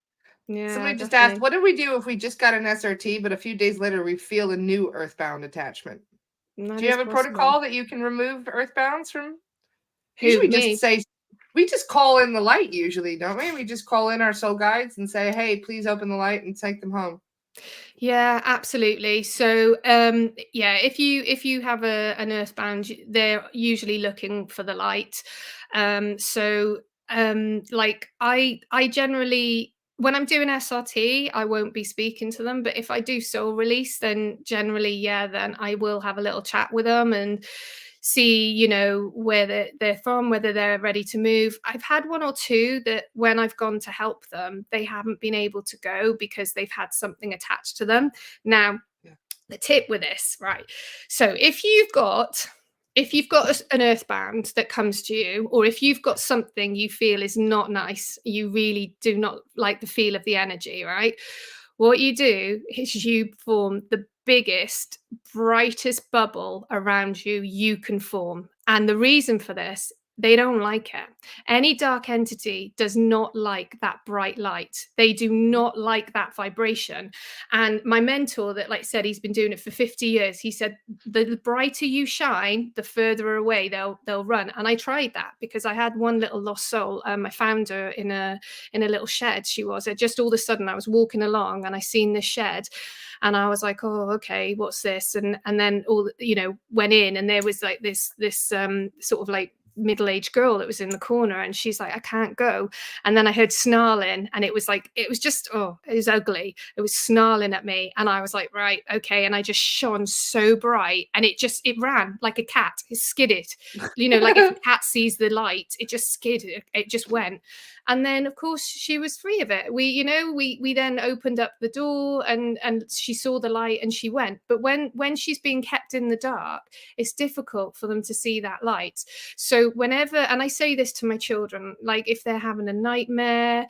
Yeah, Somebody just asked, definitely. what do we do if we just got an SRT, but a few days later we feel a new earthbound attachment? That Do you is have a possible. protocol that you can remove earthbounds from? Who, Usually just me? say, we just call in the light usually, don't we? We just call in our soul guides and say, hey, please open the light and take them home. Yeah, absolutely. So, yeah, if you have an earthbound, they're usually looking for the light. So, like I generally, when I'm doing SRT, I won't be speaking to them. But if I do soul release, then generally, yeah, then I will have a little chat with them and see, where they're from, whether they're ready to move. I've had one or two that when I've gone to help them, they haven't been able to go because they've had something attached to them. Now, Yeah. the tip with this, right? So if you've got an earthbound that comes to you, or if you've got something you feel is not nice, you really do not like the feel of the energy, right? What you do is you form the biggest, brightest bubble around you you can form. And the reason for this, they don't like it. Any dark entity does not like that bright light. They do not like that vibration. And my mentor that like said he's been doing it for 50 years, he said the brighter you shine, the further away they'll run. And I tried that because I had one little lost soul. I found her in a little shed. She was just all of a sudden I was walking along and I seen this shed and I was like, oh, okay, what's this? And then went in and there was like this sort of like middle-aged girl that was in the corner and she's like, I can't go. And then I heard snarling and it was just, oh, it was ugly. It was snarling at me and I was like, right, okay. And I just shone so bright and it ran like a cat. It skidded, like if a cat sees the light, it just skidded, it just went. And then of course she was free of it. We then opened up the door and she saw the light and she went. But when she's being kept in the dark, it's difficult for them to see that light. So whenever, and I say this to my children, like if they're having a nightmare,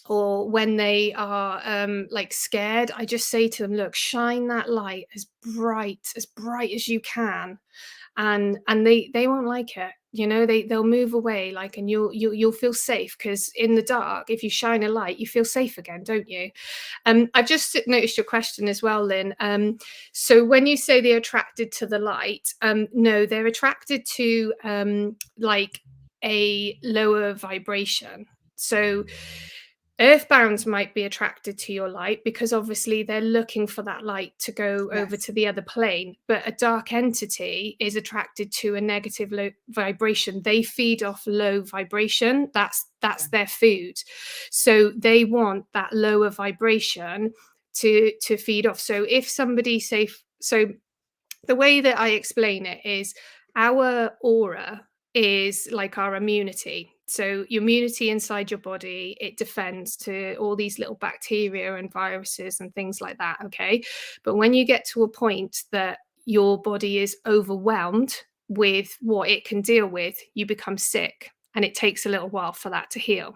or when they are like scared, I just say to them, look, shine that light as bright as you can, and they won't like it. They'll move away, like, and you'll feel safe because in the dark, if you shine a light, you feel safe again, don't you? I've just noticed your question as well, Lynn. So when you say they're attracted to the light, no, they're attracted to like a lower vibration. So earthbounds might be attracted to your light because obviously they're looking for that light to go over to the other plane, but a dark entity is attracted to a negative low vibration. They feed off low vibration. That's their food, so they want that lower vibration to feed off. So if somebody so the way that I explain it is our aura is like our immunity. So your immunity inside your body, it defends to all these little bacteria and viruses and things like that. Okay. But when you get to a point that your body is overwhelmed with what it can deal with, you become sick. And it takes a little while for that to heal.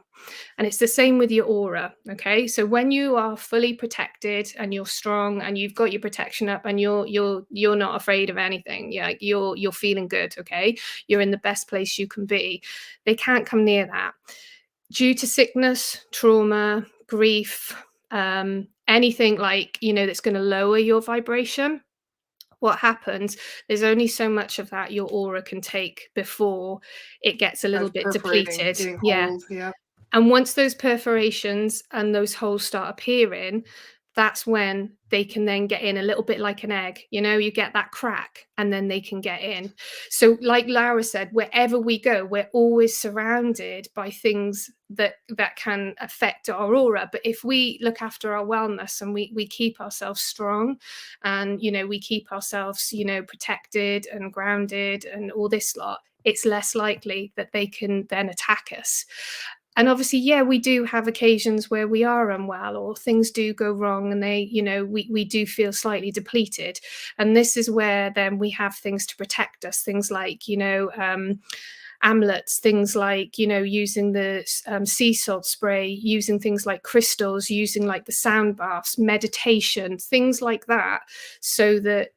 And it's the same with your aura. Okay. So when you are fully protected and you're strong and you've got your protection up and you're not afraid of anything, yeah, you're feeling good. Okay. You're in the best place you can be. They can't come near that. Due to sickness, trauma, grief, anything like, that's going to lower your vibration, what happens, there's only so much of that your aura can take before it gets a little That's bit perforating, depleted. getting Yeah. holes. Yeah. And once those perforations and those holes start appearing, that's when they can then get in, a little bit like an egg. You get that crack and then they can get in. So like Laura said, wherever we go, we're always surrounded by things that can affect our aura. But if we look after our wellness and we keep ourselves strong and we keep ourselves protected and grounded and all this lot, it's less likely that they can then attack us. And obviously, yeah, we do have occasions where we are unwell or things do go wrong and we do feel slightly depleted. And this is where then we have things to protect us, things like, amulets, things like, using the sea salt spray, using things like crystals, using like the sound baths, meditation, things like that, so that,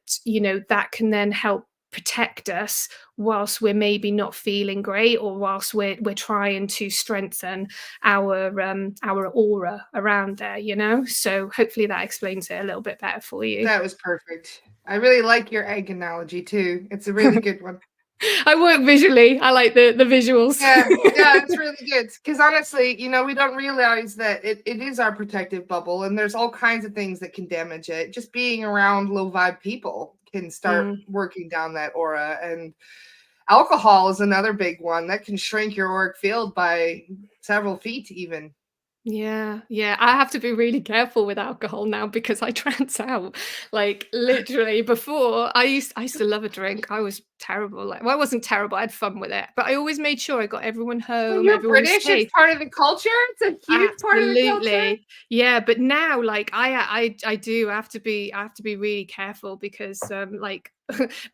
that can then help protect us whilst we're maybe not feeling great, or whilst we're trying to strengthen our aura around there, you know? So hopefully that explains it a little bit better for you. That was perfect. I really like your egg analogy too. It's a really good one. I work visually. I like the visuals. Yeah, yeah, it's really good. Because honestly, you know, we don't realize that it is our protective bubble, and there's all kinds of things that can damage it. Just being around low vibe people can start Mm. working down that aura. And alcohol is another big one that can shrink your auric field by several feet, even. Yeah, yeah. I have to be really careful with alcohol now because I trance out. Like literally before, I used to love a drink. I was terrible. Like, well, I wasn't terrible. I had fun with it, but I always made sure I got everyone Well, home, you're everyone was British. It's safe. part of the culture. It's a huge part of the culture. Absolutely. Yeah, but now like I do I have to be really careful because like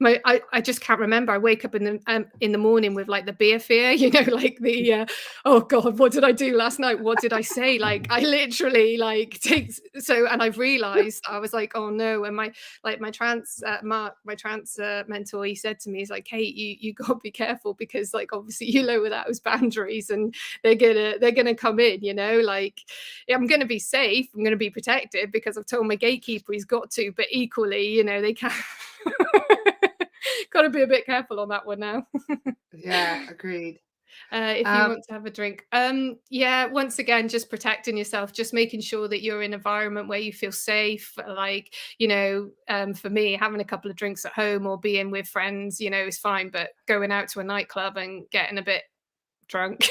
I just can't remember. I wake up in the morning with like the beer fear, you know, like the oh god, what did I do last night? What did I say? Like I literally like takes so and I've realized I was like, oh no, and my trans Mark, my trans mentor, he said to me, he's like, Kate, you got to be careful because like obviously you lower those boundaries and they're gonna come in, you know, like yeah, I'm gonna be safe, I'm gonna be protected because I've told my gatekeeper he's got to, but equally, you know, they can't got to be a bit careful on that one now. Yeah, agreed. If you Um, want to have a drink, yeah, once again, just protecting yourself, just making sure that you're in an environment where you feel safe. Like, you know, for me, having a couple of drinks at home or being with friends, you know, is fine. But going out to a nightclub and getting a bit drunk,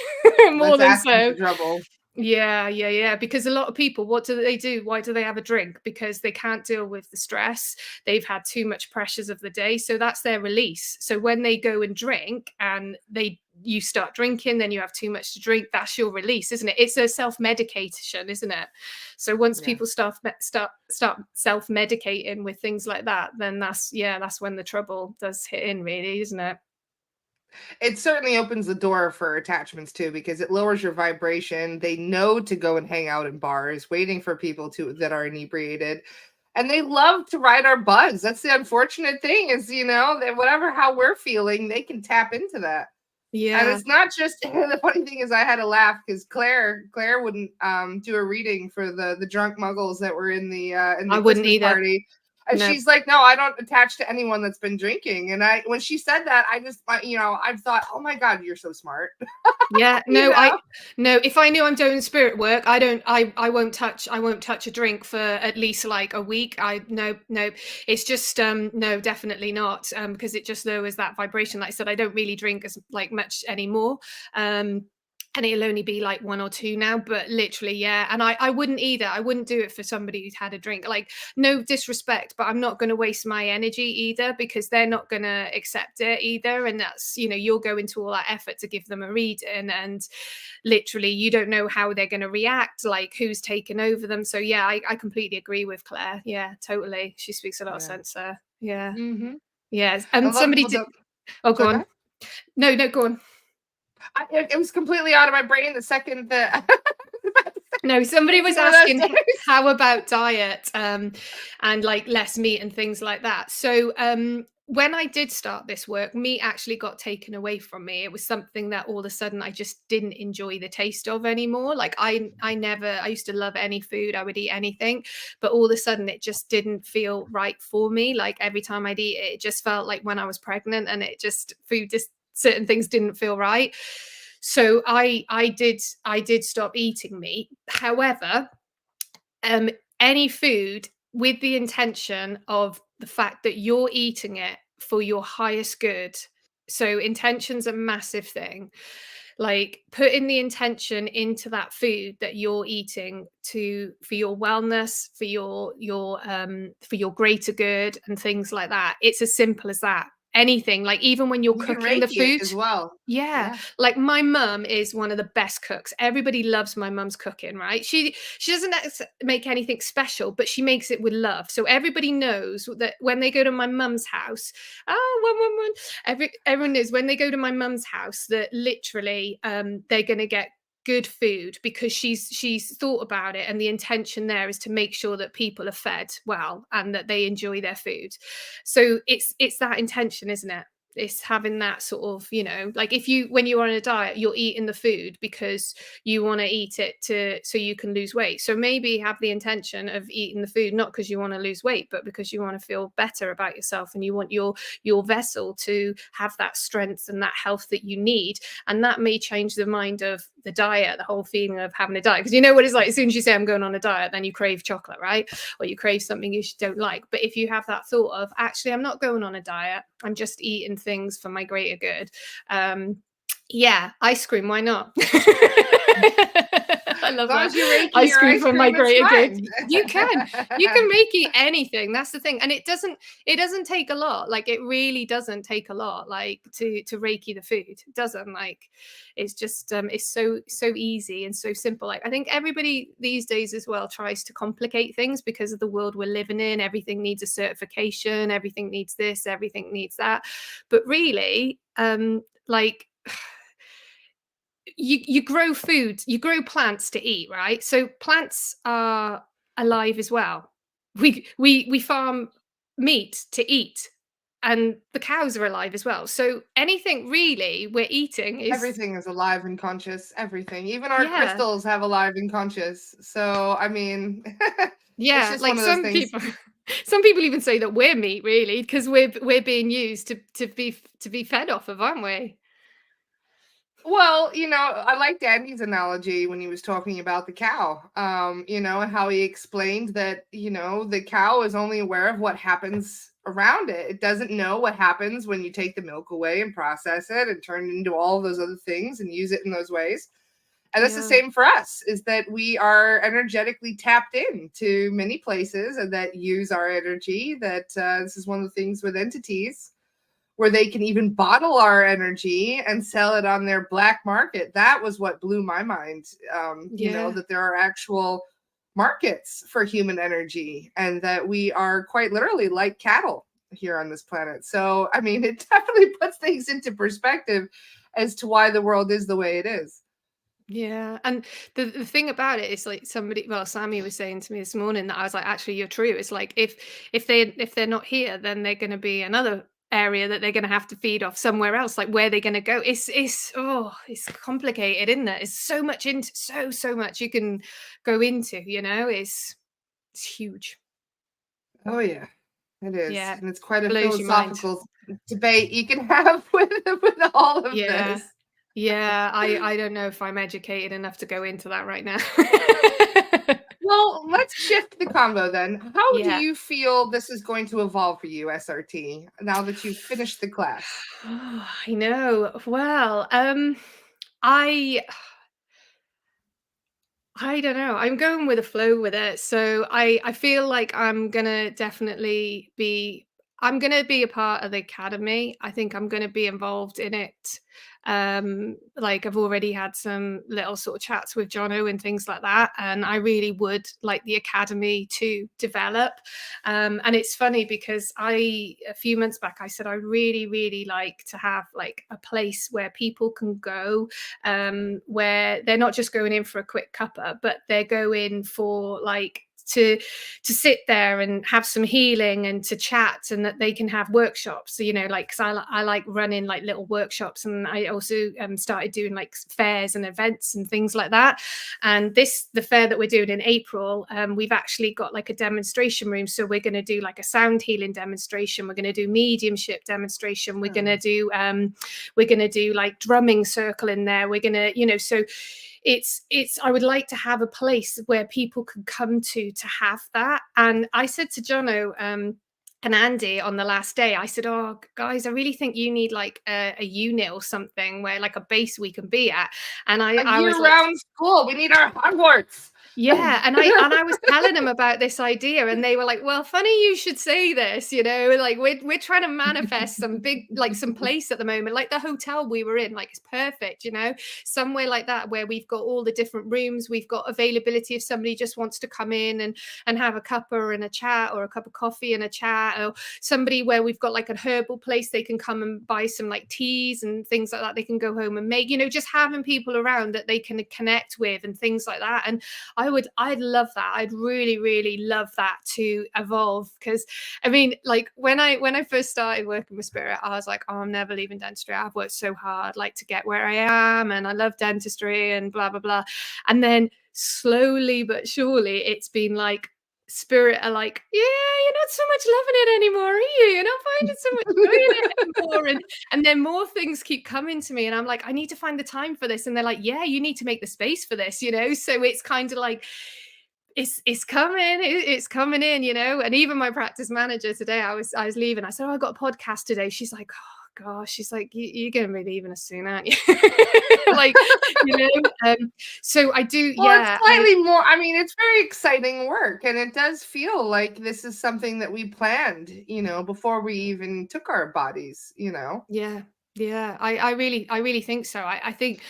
more that's than asking so. for trouble. Yeah, yeah, yeah. Because a lot of people, what do they do? Why do they have a drink? Because they can't deal with the stress. They've had too much pressures of the day. So that's their release. So when they go and drink and you start drinking, then you have too much to drink. That's your release, isn't it? It's a self-medication, isn't it? So once Yeah. people start self-medicating with things like that, then that's when the trouble does hit in, really, isn't it? It certainly opens the door for attachments too, because it lowers your vibration. They know to go and hang out in bars, waiting for people to that are inebriated. And they love to ride our buzz. That's the unfortunate thing is, you know, that whatever how we're feeling, they can tap into that. And Yeah, it's not just the funny thing is I had to laugh because Claire wouldn't do a reading for the drunk muggles that were in I the wouldn't Christmas either. party. And No. she's like, no, I don't attach to anyone that's been drinking. And I when she said that, you know, I thought, oh my God, you're so smart. Yeah, You no, know? if I knew I'm doing spirit work, I won't touch a drink for at least like a week. No, it's just no, definitely not. Because it just lowers that vibration. Like I said, I don't really drink as like much anymore. And it'll only be like one or two now, but literally, yeah. And I wouldn't either. I wouldn't do it for somebody who's had a drink. Like, no disrespect, but I'm not going to waste my energy either because they're not going to accept it either. And that's, you know, you're going to all that effort to give them a reading, and literally, you don't know how they're going to react, like who's taken over them. So, yeah, I completely agree with Claire. Yeah, totally. She speaks a lot of Yeah. sense there. Yeah. Mm-hmm. Yes. A And lot of somebody people did. don't. Oh, go Sorry, go on. ahead. No, no, go on. It was completely out of my brain the second that No, somebody it's was one of those asking days. how about diet, and like less meat and things like that. So when I did start this work, meat actually got taken away from me. It was something that all of a sudden I just didn't enjoy the taste of anymore. Like I used to love any food, I would eat anything, but all of a sudden it just didn't feel right for me. Like every time I'd eat it, it just felt like when I was pregnant, and it just food just certain things didn't feel right. So I did stop eating meat. However, um, any food with the intention of the fact that you're eating it for your highest good. So intention's a massive thing. Like putting the intention into that food that you're eating to for your wellness, for your greater good and things like that. It's as simple as that. Anything, like even when you're You can cooking the reiki it food. as well. Yeah, Yeah. like my mum is one of the best cooks. Everybody loves my mum's cooking, right? She doesn't make anything special, but she makes it with love. So everybody knows that when they go to my mum's house, oh, everyone knows when they go to my mum's house that literally they're gonna get good food because she's thought about it, and the intention there is to make sure that people are fed well and that they enjoy their food. So it's that intention, isn't it? It's having that sort of, you know, like if you, when you're on a diet, you're eating the food because you want to eat it to, so you can lose weight. So maybe have the intention of eating the food not because you want to lose weight, but because you want to feel better about yourself, and you want your vessel to have that strength and that health that you need. And that may change the mind of the diet, the whole feeling of having a diet, because you know what it's like, as soon as you say I'm going on a diet, then you crave chocolate, right? Or you crave something you don't like. But if you have that thought of, actually, I'm not going on a diet, I'm just eating things for my greater good. Yeah, ice cream, why not? I love that. Ice cream for my greater good. You can Reiki anything. That's the thing. And it doesn't take a lot. Like, it really doesn't take a lot, like to Reiki the food. It doesn't, like, it's just it's so easy and so simple. Like, I think everybody these days as well tries to complicate things because of the world we're living in. Everything needs a certification, everything needs this, everything needs that. But really, like, you grow food, you grow plants to eat, right? So plants are alive as well. We farm meat to eat, and the cows are alive as well. So anything really we're eating is, everything is alive and conscious. Everything, even our yeah, crystals, have alive and conscious. So I mean, it's yeah. just Like one of those some things. people, some people even say that we're meat, really, because we're being used to be fed off of, aren't we? Well, I like Danny's analogy when he was talking about the cow, and how he explained that, the cow is only aware of what happens around it. It doesn't know what happens when you take the milk away and process it and turn it into all of those other things and use it in those ways. And that's the Yeah, same for us, is that we are energetically tapped in to many places and that use our energy. That this is one of the things with entities, where they can even bottle our energy and sell it on their black market. That was what blew my mind. yeah, That there are actual markets for human energy, and that we are quite literally like cattle here on this planet. So, I mean, it definitely puts things into perspective as to why the world is the way it is. yeah. And the thing about it is, like, somebody, well, Sammy was saying to me this morning that I was like, actually, you're true. It's like, if they're not here, then they're going to be another area that they're going to have to feed off somewhere else. Like, where they're going to go, it's complicated, isn't it? It's so much into, so much you can go into, it's huge. Oh yeah, it is. Yeah, And it's quite a blows your mind. philosophical debate you can have with all of Yeah. this. Yeah, I don't know if I'm educated enough to go into that right now. Well, let's shift the convo then. How do Yeah. you feel this is going to evolve for you, SRT, now that you've finished the class? I know. Well, I I don't know. I'm going with the flow with it. So I feel like I'm gonna be a part of the academy. I think I'm gonna be involved in it. Like, I've already had some little sort of chats with Jono and things like that. And I really would like the academy to develop. And it's funny because a few months back, I said I really, really like to have like a place where people can go, where they're not just going in for a quick cuppa, but they're going for like to sit there and have some healing and to chat, and that they can have workshops. So, like, because I like running like little workshops, and I also started doing like fairs and events and things like that. And the fair that we're doing in April, we've actually got like a demonstration room. So we're going to do like a sound healing demonstration, we're going to do mediumship demonstration, we're going to do like drumming circle in there, we're going to, so it's I would like to have a place where people can come to have that. And I said to Jono and Andy on the last day, I said, oh guys, I really think you need like a unit or something, where like a base we can be at. And A I was like, year-round school. We need our Hogwarts. Yeah, and I was telling them about this idea, and they were like, "Well, funny you should say this, you know, like we're trying to manifest some big, like some place at the moment, like the hotel we were in, like it's perfect, you know, somewhere like that where we've got all the different rooms, we've got availability if somebody just wants to come in and have a cuppa and a chat, or a cup of coffee and a chat, or somebody where we've got like a herbal place they can come and buy some like teas and things like that. They can go home and make, you know, just having people around that they can connect with and things like that. And I'd love that. I'd really, really love that to evolve. Because I mean, like when I first started working with spirit, I was like, oh, I'm never leaving dentistry. I've worked so hard, like to get where I am, and I love dentistry and blah, blah, blah. And then slowly but surely, it's been like, spirit are like, yeah, you're not so much loving it anymore, are you? You're not finding so much joy in it anymore. And then more things keep coming to me, and I'm like, I need to find the time for this. And they're like, yeah, you need to make the space for this, you know? So it's kind of like, it's coming, it's coming in, you know. And even my practice manager today, I was leaving, I said, oh, I got a podcast today. She's like, oh gosh, she's like, you're gonna be leaving us soon, aren't you? Like, you know. So I do, Well, yeah, it's slightly more, I mean, it's very exciting work, and it does feel like this is something that we planned, you know, before we even took our bodies, you know. yeah, yeah. I really think so. I think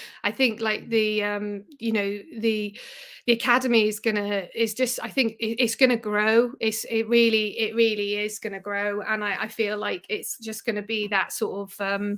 like the you know, the academy is just, I think it's gonna grow. It really is gonna grow. And I feel like it's just gonna be that sort of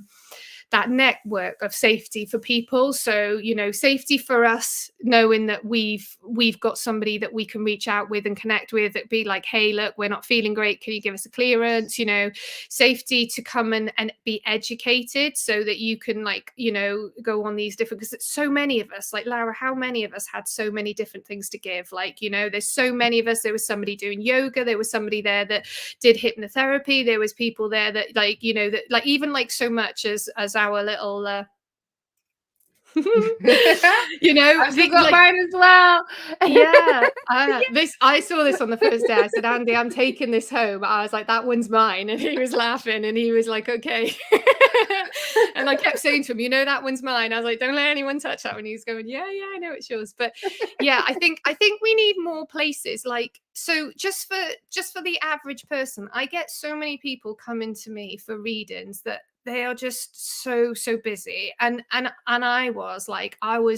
that network of safety for people. So, you know, safety for us, knowing that we've got somebody that we can reach out with and connect with, that be like, hey, look, we're not feeling great, can you give us a clearance? You know, safety to come and be educated, so that you can, like, you know, go on these different, because so many of us, like Laura, how many of us had so many different things to give? Like, you know, there's so many of us. There was somebody doing yoga, there was somebody there that did hypnotherapy, there was people there that, like, you know, that, like, even like so much as our little you know, I've still got like, mine as well. yeah, this, I saw this on the first day. I said, Andy, I'm taking this home. I was like, that one's mine. And he was laughing, and he was like, okay. And I kept saying to him, you know, that one's mine. I was like, don't let anyone touch that one. He's going, yeah, I know it's yours. But yeah, I think we need more places. Like, so just for the average person, I get so many people coming to me for readings that they are just so busy. And I was like, hi Jono.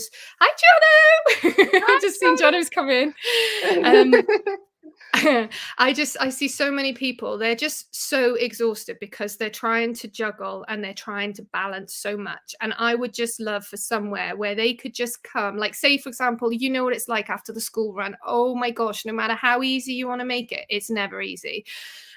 I just seen Jono's come in. I see so many people, they're just so exhausted because they're trying to juggle and they're trying to balance so much. And I would just love for somewhere where they could just come, like, say, for example, you know what it's like after the school run. Oh my gosh, no matter how easy you want to make it, it's never easy.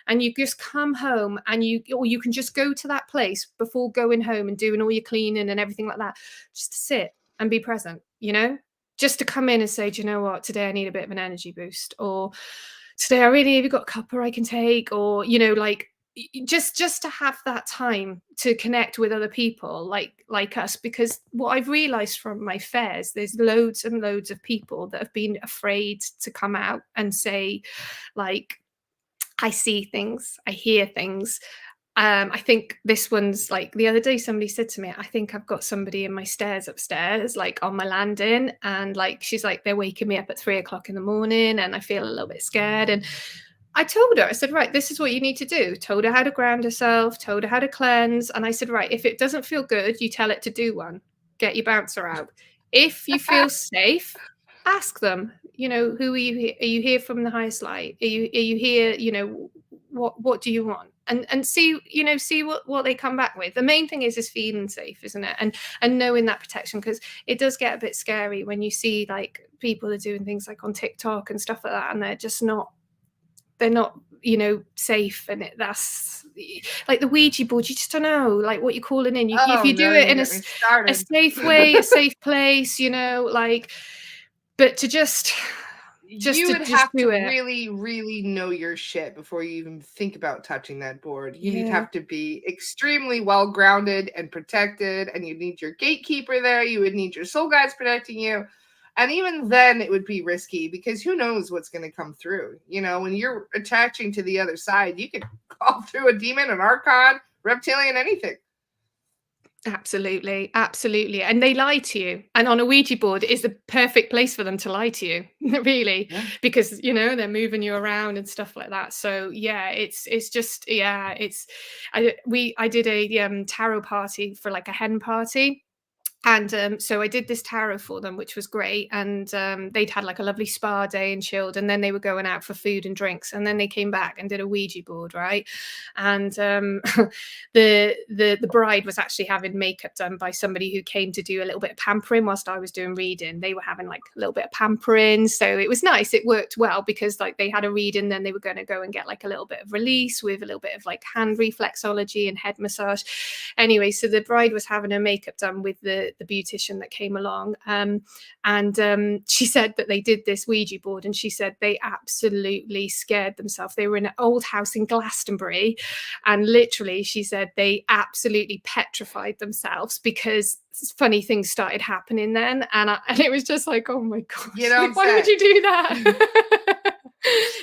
And you just come home, and you can just go to that place before going home and doing all your cleaning and everything like that, just to sit and be present, you know, just to come in and say, do you know what, today I need a bit of an energy boost, or today I really, have you got a cuppa I can take, or, you know, like, just to have that time to connect with other people like us. Because what I've realized from my fairs, there's loads and loads of people that have been afraid to come out and say, like, I see things, I hear things. I think this one's like, the other day somebody said to me, I think I've got somebody in my stairs upstairs, like on my landing. And like, she's like, they're waking me up at 3 o'clock in the morning and I feel a little bit scared. And I told her, I said, right, this is what you need to do. Told her how to ground herself, told her how to cleanse. And I said, right, if it doesn't feel good, you tell it to do one. Get your bouncer out. If you feel safe, ask them, you know, who are you here? Are you here from the highest light? Are you here, you know, what do you want? And see, you know, see what they come back with. The main thing is feeling safe, isn't it? And knowing that protection, because it does get a bit scary when you see like people are doing things like on TikTok and stuff like that, and they're not, you know, safe. And that's like the Ouija board, you just don't know like what you're calling in. If you do it in a safe way, a safe place, you know, like, but to just you would have to do it. really, really know your shit before you even think about touching that board. You'd have to be extremely well grounded and protected, and you'd need your gatekeeper there. You would need your soul guides protecting you. And even then it would be risky, because who knows what's going to come through. You know, when you're attaching to the other side, you could call through a demon, an archon, reptilian, anything. Absolutely, absolutely. And they lie to you. And on a Ouija board is the perfect place for them to lie to you, really, Yeah. because they're moving you around and stuff like that. So yeah, it's just it's I did a tarot party for like a hen party. And so I did this tarot for them, which was great. And they'd had like a lovely spa day and chilled. And then they were going out for food and drinks. And then they came back and did a Ouija board, right? And the bride was actually having makeup done by somebody who came to do a little bit of pampering whilst I was doing reading. They were having like a little bit of pampering, so it was nice. It worked well because like they had a reading, then they were going to go and get like a little bit of release with a little bit of like hand reflexology and head massage. Anyway, so the bride was having her makeup done with the beautician that came along, and she said that they did this Ouija board, and she said they absolutely scared themselves. They were in an old house in Glastonbury, and literally she said they absolutely petrified themselves because funny things started happening then, and it was just like, oh my gosh, why would you do that?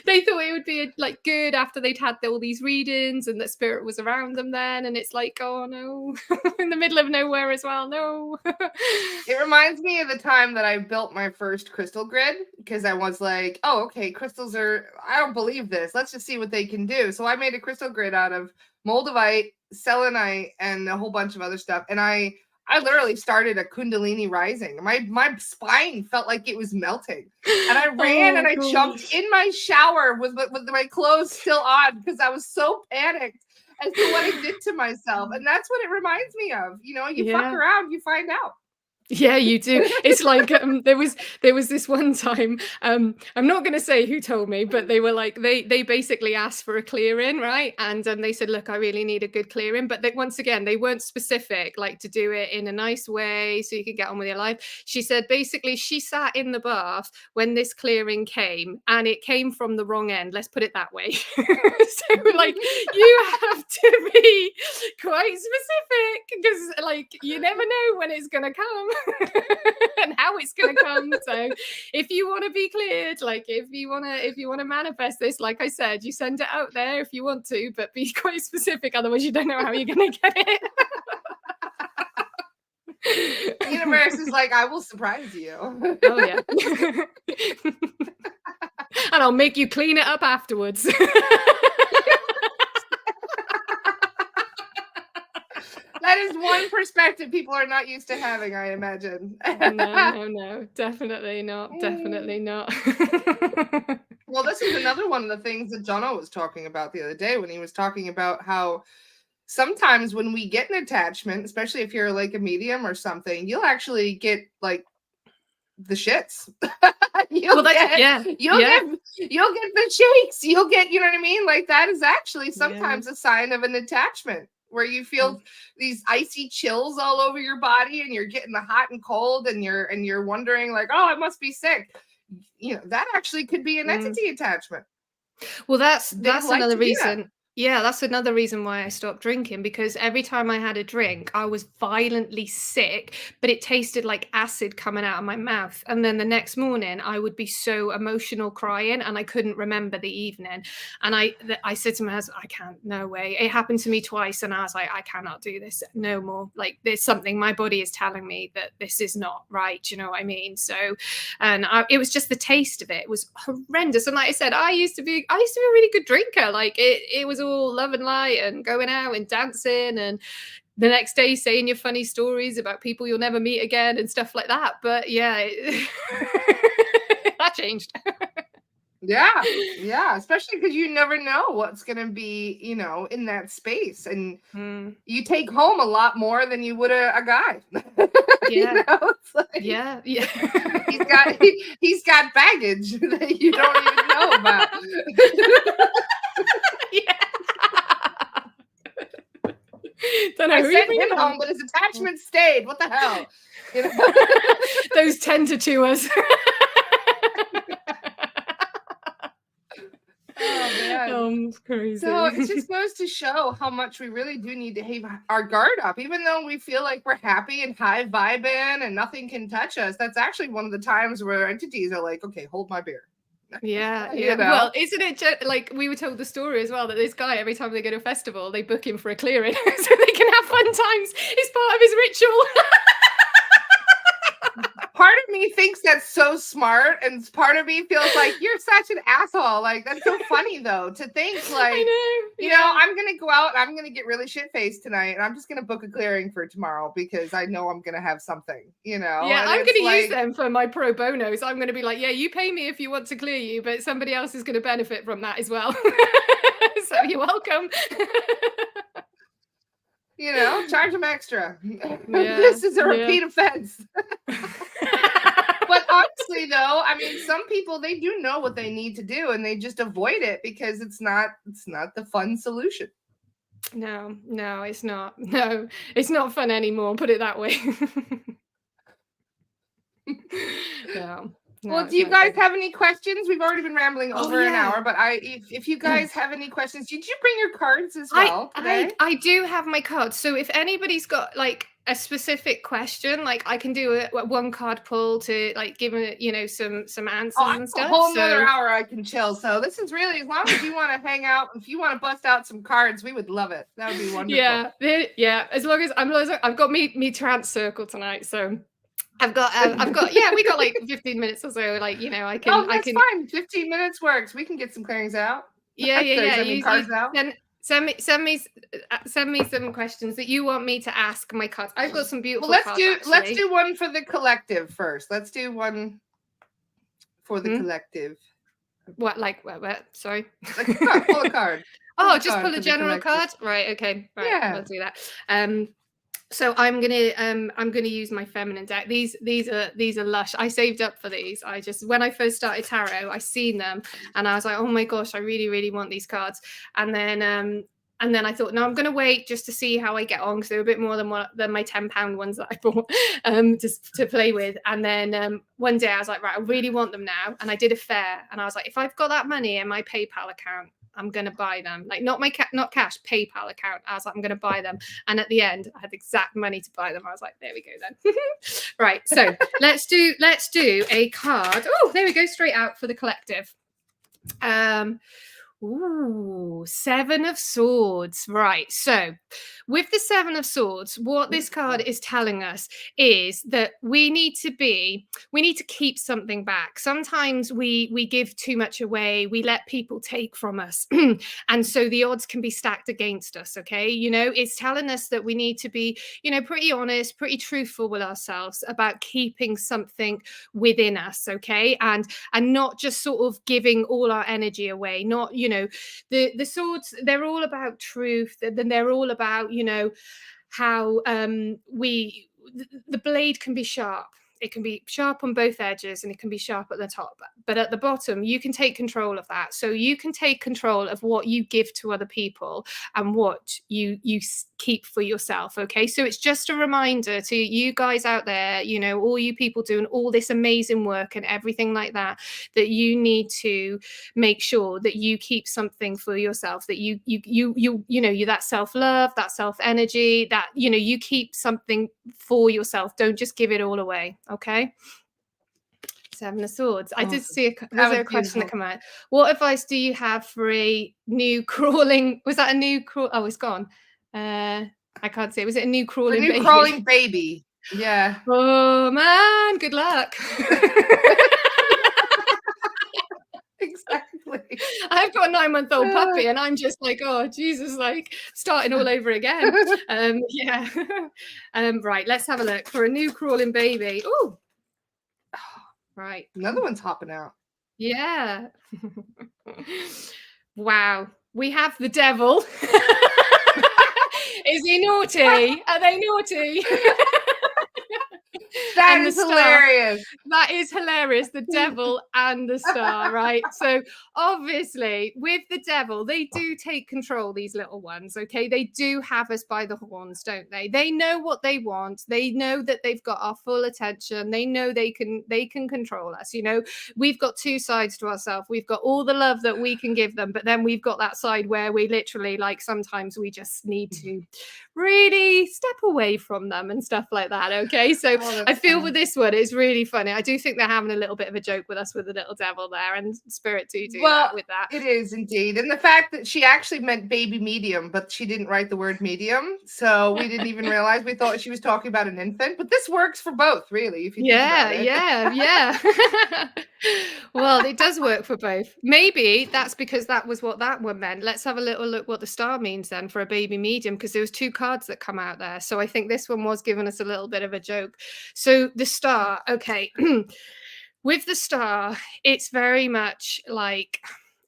They thought it would be like good after they'd had all these readings and that spirit was around them then, and it's like, oh no, in the middle of nowhere as well. No. It reminds me of the time that I built my first crystal grid, because I was like, oh, okay, crystals I don't believe this. Let's just see what they can do. So I made a crystal grid out of moldavite, selenite, and a whole bunch of other stuff. And I literally started a Kundalini rising. My spine felt like it was melting. And I ran and I jumped in my shower with my clothes still on because I was so panicked as to what I did to myself. And that's what it reminds me of. You fuck around, you find out. Yeah, you do. It's like there was this one time. I'm not going to say who told me, but they were like they basically asked for a clearing, right? And they said, "Look, I really need a good clearing." But once again, they weren't specific, like to do it in a nice way so you could get on with your life. She said basically she sat in the bath when this clearing came, and it came from the wrong end. Let's put it that way. So like you have to be quite specific because like you never know when it's going to come. And how it's gonna come. So if you want to be cleared, like if you want to manifest this, like I said, you send it out there if you want to, but be quite specific, otherwise you don't know how you're gonna get it. The universe is like, I will surprise you. Oh yeah. And I'll make you clean it up afterwards. That is one perspective people are not used to having, I imagine. No, definitely not. Definitely not. Well, this is another one of the things that Jono was talking about the other day when he was talking about how sometimes when we get an attachment, especially if you're like a medium or something, you'll actually get like the shits. You'll get the shakes. You'll get, you know what I mean? Like that is actually sometimes a sign of an attachment, where you feel these icy chills all over your body and you're getting the hot and cold and you're wondering like, oh, I must be sick. That actually could be an entity attachment. Well, that's another reason. Yeah, that's another reason why I stopped drinking, because every time I had a drink, I was violently sick, but it tasted like acid coming out of my mouth. And then the next morning, I would be so emotional crying and I couldn't remember the evening. And I said to my husband, I can't, no way. It happened to me twice. And I was like, I cannot do this no more. Like there's something, my body is telling me that this is not right. Do you know what I mean? So, and it was just the taste of it was horrendous. And like I said, I used to be a really good drinker. Like it was all love and light and going out and dancing and the next day saying your funny stories about people you'll never meet again and stuff like that. But yeah, that changed. Yeah, especially because you never know what's going to be, in that space, and you take home a lot more than you would a guy. Yeah. It's like, yeah. he's got baggage that you don't even know about. I sent him home, but his attachment stayed. What the hell? Those tend to chew us. Oh man, crazy. So it just goes to show how much we really do need to have our guard up, even though we feel like we're happy and high vibing and nothing can touch us. That's actually one of the times where entities are like, okay, hold my beer. Yeah, You yeah. know? Well, isn't it like we were told the story as well that this guy, every time they go to a festival, they book him for a clearing so they can have fun times. It's part of his ritual. Part of me thinks that's so smart, and part of me feels like you're such an asshole. Like, that's so funny though, to think like, I know. you know, I'm gonna go out and I'm gonna get really shit faced tonight, and I'm just gonna book a clearing for tomorrow because I know I'm gonna have something, you know. Yeah, and I'm it's going to use like, them for my pro bonos. I'm going to be like, yeah, you pay me if you want to clear you, but somebody else is going to benefit from that as well. So you're welcome. you know, charge them extra. Yeah, This is a yeah. repeat offense. But honestly, though, I mean, some people, they do know what they need to do, and they just avoid it because it's not the fun solution. No, no, it's not. No, it's not fun anymore. Put it that way. No. No, Well, it's do you not guys good. have any questions? We've already been rambling Oh, over an yeah. hour, but if you guys have any questions, did you bring your cards as well today? I do have my cards. So if anybody's got like a specific question, like I can do a one card pull to like give it, you know, some answers Oh, and a stuff. whole So nother hour I can chill. So this is really, as long as you want to hang out, if you want to bust out some cards, we would love it. That would be wonderful. yeah. As long as I've got me trance circle tonight, so I've got yeah, we got like 15 minutes or so. Like, you know, I can Oh, that's fine. 15 minutes works. We can get some clearings out. Yeah. Cards out. Send me some questions that you want me to ask my cards. I've got some beautiful Well, cards, let's do one for the collective first. Let's do one for the collective. What, sorry? Like, pull a card. Just pull a general card? Right, okay. Right, yeah. We'll do that. So I'm gonna use my feminine deck. These are lush. I saved up for these. When I first started tarot, I seen them and I was like, oh my gosh, I really, really want these cards. And then I thought, no, I'm gonna wait just to see how I get on, because they're a bit more than my £10 ones that I bought just to play with. And then one day I was like, right, I really want them now. And I did a fair and I was like, if I've got that money in my PayPal account, I'm going to buy them. Like, not cash, PayPal account. I was like, I'm going to buy them. And at the end, I had the exact money to buy them. I was like, there we go then. Right. So let's do a card. Oh, there we go. Straight out for the collective. Ooh, 7 of Swords. Right. So with the 7 of Swords, what this card is telling us is that we need to keep something back. Sometimes we give too much away. We let people take from us. And so the odds can be stacked against us. Okay. You know, it's telling us that we need to be, you know, pretty honest, pretty truthful with ourselves about keeping something within us. Okay. And not just sort of giving all our energy away, not, you know, the swords, they're all about truth. Then they're all about, you know, how the blade can be sharp. It can be sharp on both edges and it can be sharp at the top, but at the bottom you can take control of that. So you can take control of what you give to other people and what you keep for yourself. Okay, so it's just a reminder to you guys out there, you know, all you people doing all this amazing work and everything like that, that you need to make sure that you keep something for yourself, that you know, that self-love, that self-energy, that, you know, you keep something for yourself. Don't just give it all away. Okay. 7 of Swords. I did see was there a question that came out? What advice do you have for a new crawling? Was that a new crawl? Oh, it's gone. I can't see. Was it a new crawling baby? Crawling baby. Yeah. Oh man, good luck. Exactly. I've got a 9-month-old puppy and I'm just like, oh Jesus, like starting all over again. Yeah. Right, let's have a look for a new crawling baby. Oh, right. Another one's hopping out. Yeah. Wow. We have the devil. Is he naughty? Are they naughty? That is hilarious. That is hilarious. The devil and the star, right? So obviously with the devil, they do take control, these little ones. Okay. They do have us by the horns, don't they? They know what they want. They know that they've got our full attention. They know they can control us. You know, we've got two sides to ourselves. We've got all the love that we can give them, but then we've got that side where we literally, like, sometimes we just need to really step away from them and stuff like that. Okay. So I feel with this one, it's really funny. I do think they're having a little bit of a joke with us with the little devil there, and Spirit do that with that. It is indeed. And the fact that she actually meant baby medium, but she didn't write the word medium. So we didn't even realize. We thought she was talking about an infant, but this works for both, really, if you think about it. Yeah. Well, it does work for both. Maybe that's because that was what that one meant. Let's have a little look what the star means then for a baby medium, because there was 2 cards that come out there. So I think this one was giving us a little bit of a joke. So the star, okay. With the star, it's very much like,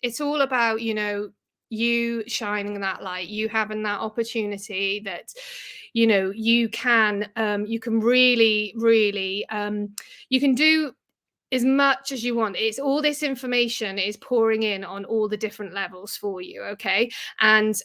it's all about, you know, you shining that light, you having that opportunity that, you know, you can really, you can do as much as you want. It's all this information is pouring in on all the different levels for you, okay? And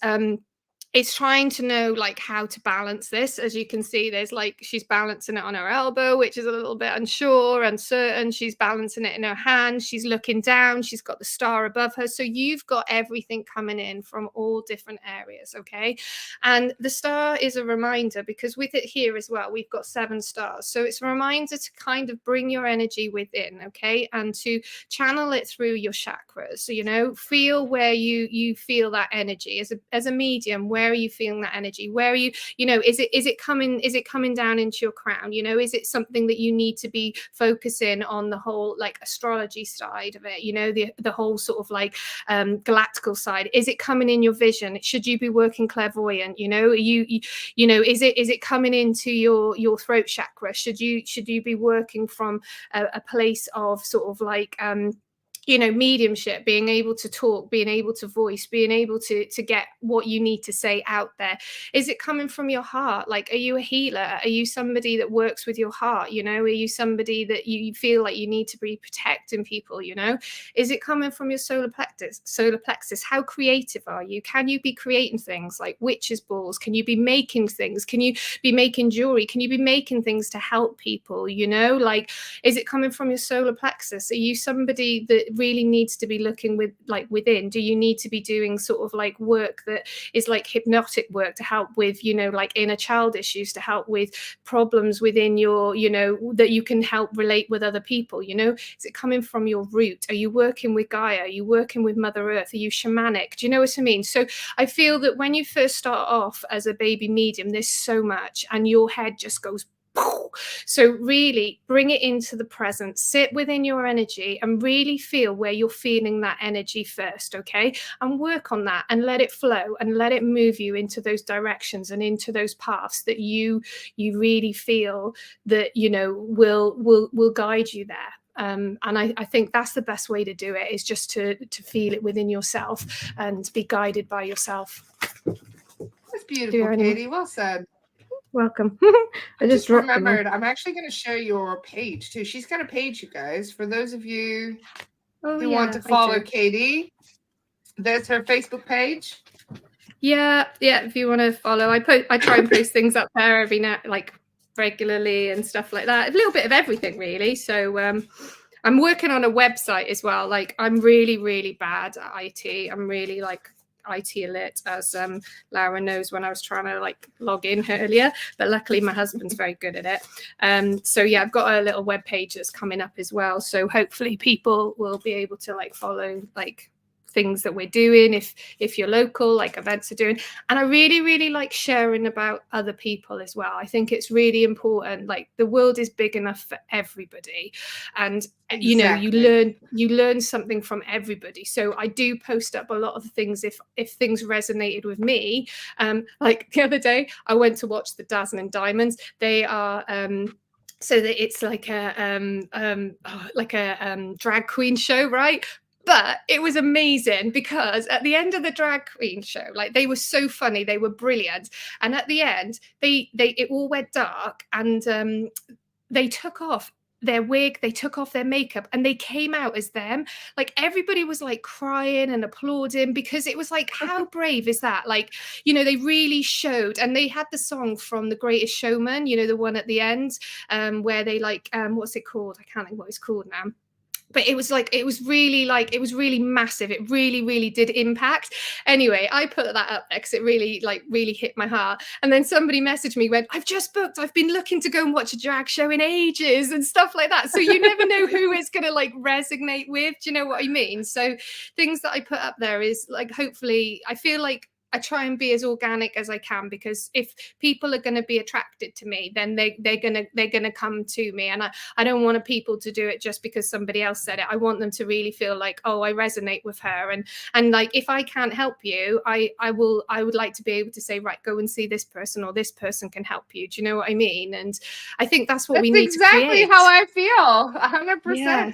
it's trying to know like how to balance this. As you can see, there's like, she's balancing it on her elbow, which is a little bit unsure, uncertain. She's balancing it in her hand. She's looking down. She's got the star above her. So you've got everything coming in from all different areas, okay? And the star is a reminder, because with it here as well, we've got 7 stars. So it's a reminder to kind of bring your energy within, okay? And to channel it through your chakras. So, you know, feel where you feel that energy as a medium. Where are you feeling that energy? Where are you, you know, is it coming down into your crown? You know, is it something that you need to be focusing on the whole like astrology side of it? You know, the whole sort of like galactical side. Is it coming in your vision? Should you be working clairvoyant? You know, you know, is it coming into your throat chakra? Should you be working from a place of sort of like you know, mediumship, being able to talk, being able to voice, being able to get what you need to say out there? Is it coming from your heart? Like, are you a healer? Are you somebody that works with your heart? You know, are you somebody that you feel like you need to be protecting people? You know, is it coming from your solar plexus? How creative are you? Can you be creating things like witches' balls? Can you be making things? Can you be making jewelry? Can you be making things to help people? You know, like, is it coming from your solar plexus? Are you somebody that really needs to be looking within? Do you need to be doing sort of like work that is like hypnotic work to help with, you know, like inner child issues, to help with problems within your, you know, that you can help relate with other people? You know, is it coming from your root? Are you working with Gaia? Are you working with Mother Earth? Are you shamanic? Do you know what I mean? So I feel that when you first start off as a baby medium, there's so much, and your head just goes. So really bring it into the present, sit within your energy and really feel where you're feeling that energy first, okay? And work on that and let it flow and let it move you into those directions and into those paths that you really feel that, you know, will guide you there. And I think that's the best way to do it, is just to feel it within yourself and be guided by yourself. That's beautiful, Katie. Well said. Welcome. I just remembered, I'm actually going to share your page too. She's got a page, you guys. For those of you who want to follow Katie, there's her Facebook page. Yeah. If you want to follow, I try and post things up there every night, like regularly and stuff like that. A little bit of everything, really. So I'm working on a website as well. Like, I'm really, really bad at IT. I'm really like IT alert, as Laura knows, when I was trying to like log in earlier, but luckily my husband's very good at it. So yeah, I've got a little web page that's coming up as well, so hopefully people will be able to like follow like things that we're doing if you're local, like events are doing. And I really, really like sharing about other people as well. I think it's really important. Like, the world is big enough for everybody, and exactly. You know, you learn something from everybody. So I do post up a lot of things if things resonated with me. Like the other day I went to watch the Dazzling Diamonds. They are so that it's like a drag queen show, right? But it was amazing, because at the end of the drag queen show, like, they were so funny, they were brilliant, and at the end it all went dark, and they took off their wig, they took off their makeup, and they came out as them. Like, everybody was like crying and applauding, because it was like, how brave is that? Like, you know, they really showed. And they had the song from The Greatest Showman, you know, the one at the end where they like what's it called? I can't think what it's called now. but it was really massive. It really did impact. Anyway, I put that up there because it really hit my heart. And then somebody messaged me, went, I've just booked, I've been looking to go and watch a drag show in ages and stuff like that. So you never know who it's going to like resonate with. Do you know what I mean? So things that I put up there is like, hopefully, I feel like I try and be as organic as I can, because if people are going to be attracted to me, then they're gonna come to me. And I don't want people to do it just because somebody else said it. I want them to really feel like, oh, I resonate with her. And like, if I can't help you, I would like to be able to say, right, go and see this person, or this person can help you. Do you know what I mean? And I think that's what we need to create. That's exactly how I feel. 100%. Yeah.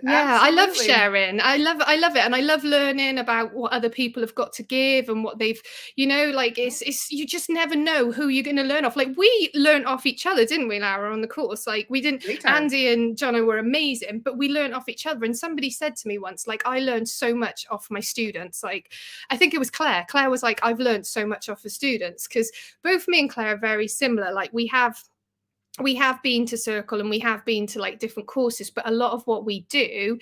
Yeah, I love sharing. I love it. And I love learning about what other people have got to give and what they've, you know, like it's you just never know who you're going to learn off. Like we learned off each other, didn't we, Laura, on the course? Like we didn't, Andy and Jono were amazing, but we learned off each other. And somebody said to me once, like, I learned so much off my students. Like, I think it was Claire. Claire was like, I've learned so much off the students, because both me and Claire are very similar. Like we have been to Circle and we have been to like different courses, but a lot of what we do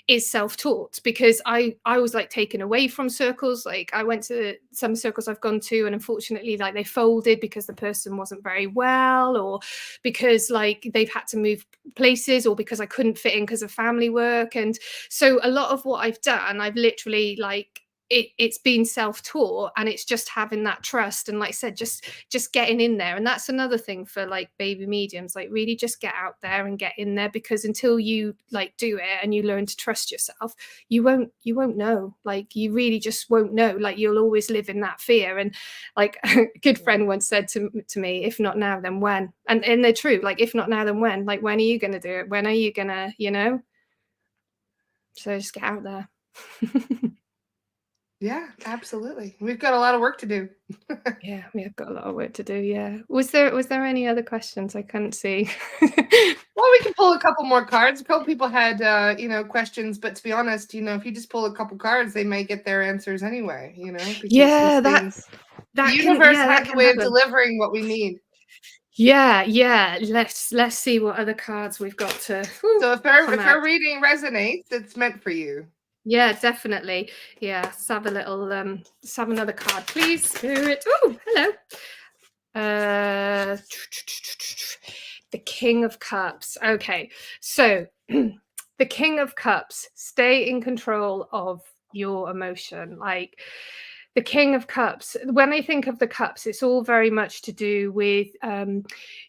is self-taught, because I was like taken away from circles. Like I went to some circles I've gone to, and unfortunately like they folded because the person wasn't very well, or because like they've had to move places, or because I couldn't fit in because of family work. And so a lot of what I've done, I've literally like it's been self-taught, and it's just having that trust, and like I said, just getting in there. And that's another thing for like baby mediums, like really just get out there and get in there, because until you like do it and you learn to trust yourself, you won't know. Like you really just won't know. Like you'll always live in that fear. And like a good friend once said to me, if not now, then when? And they're true. Like if not now, then when? Like when are you going to do it? When are you going to, you know? So just get out there. Yeah, absolutely. We've got a lot of work to do. Yeah, we have got a lot of work to do. Yeah. Was there any other questions? I couldn't see. Well, we can pull a couple more cards. A couple people had, questions, but to be honest, if you just pull a couple cards, they may get their answers anyway. Yeah, that the universe has a way of delivering what we need. Yeah. Let's see what other cards we've got to. So if our reading resonates, it's meant for you. Yeah, definitely. Yeah, let's have a little let's have another card, please. Spirit. Oh, hello. The King of Cups. Okay, so the King of Cups, stay in control of your emotion. Like the King of Cups, when I think of the cups, it's all very much to do with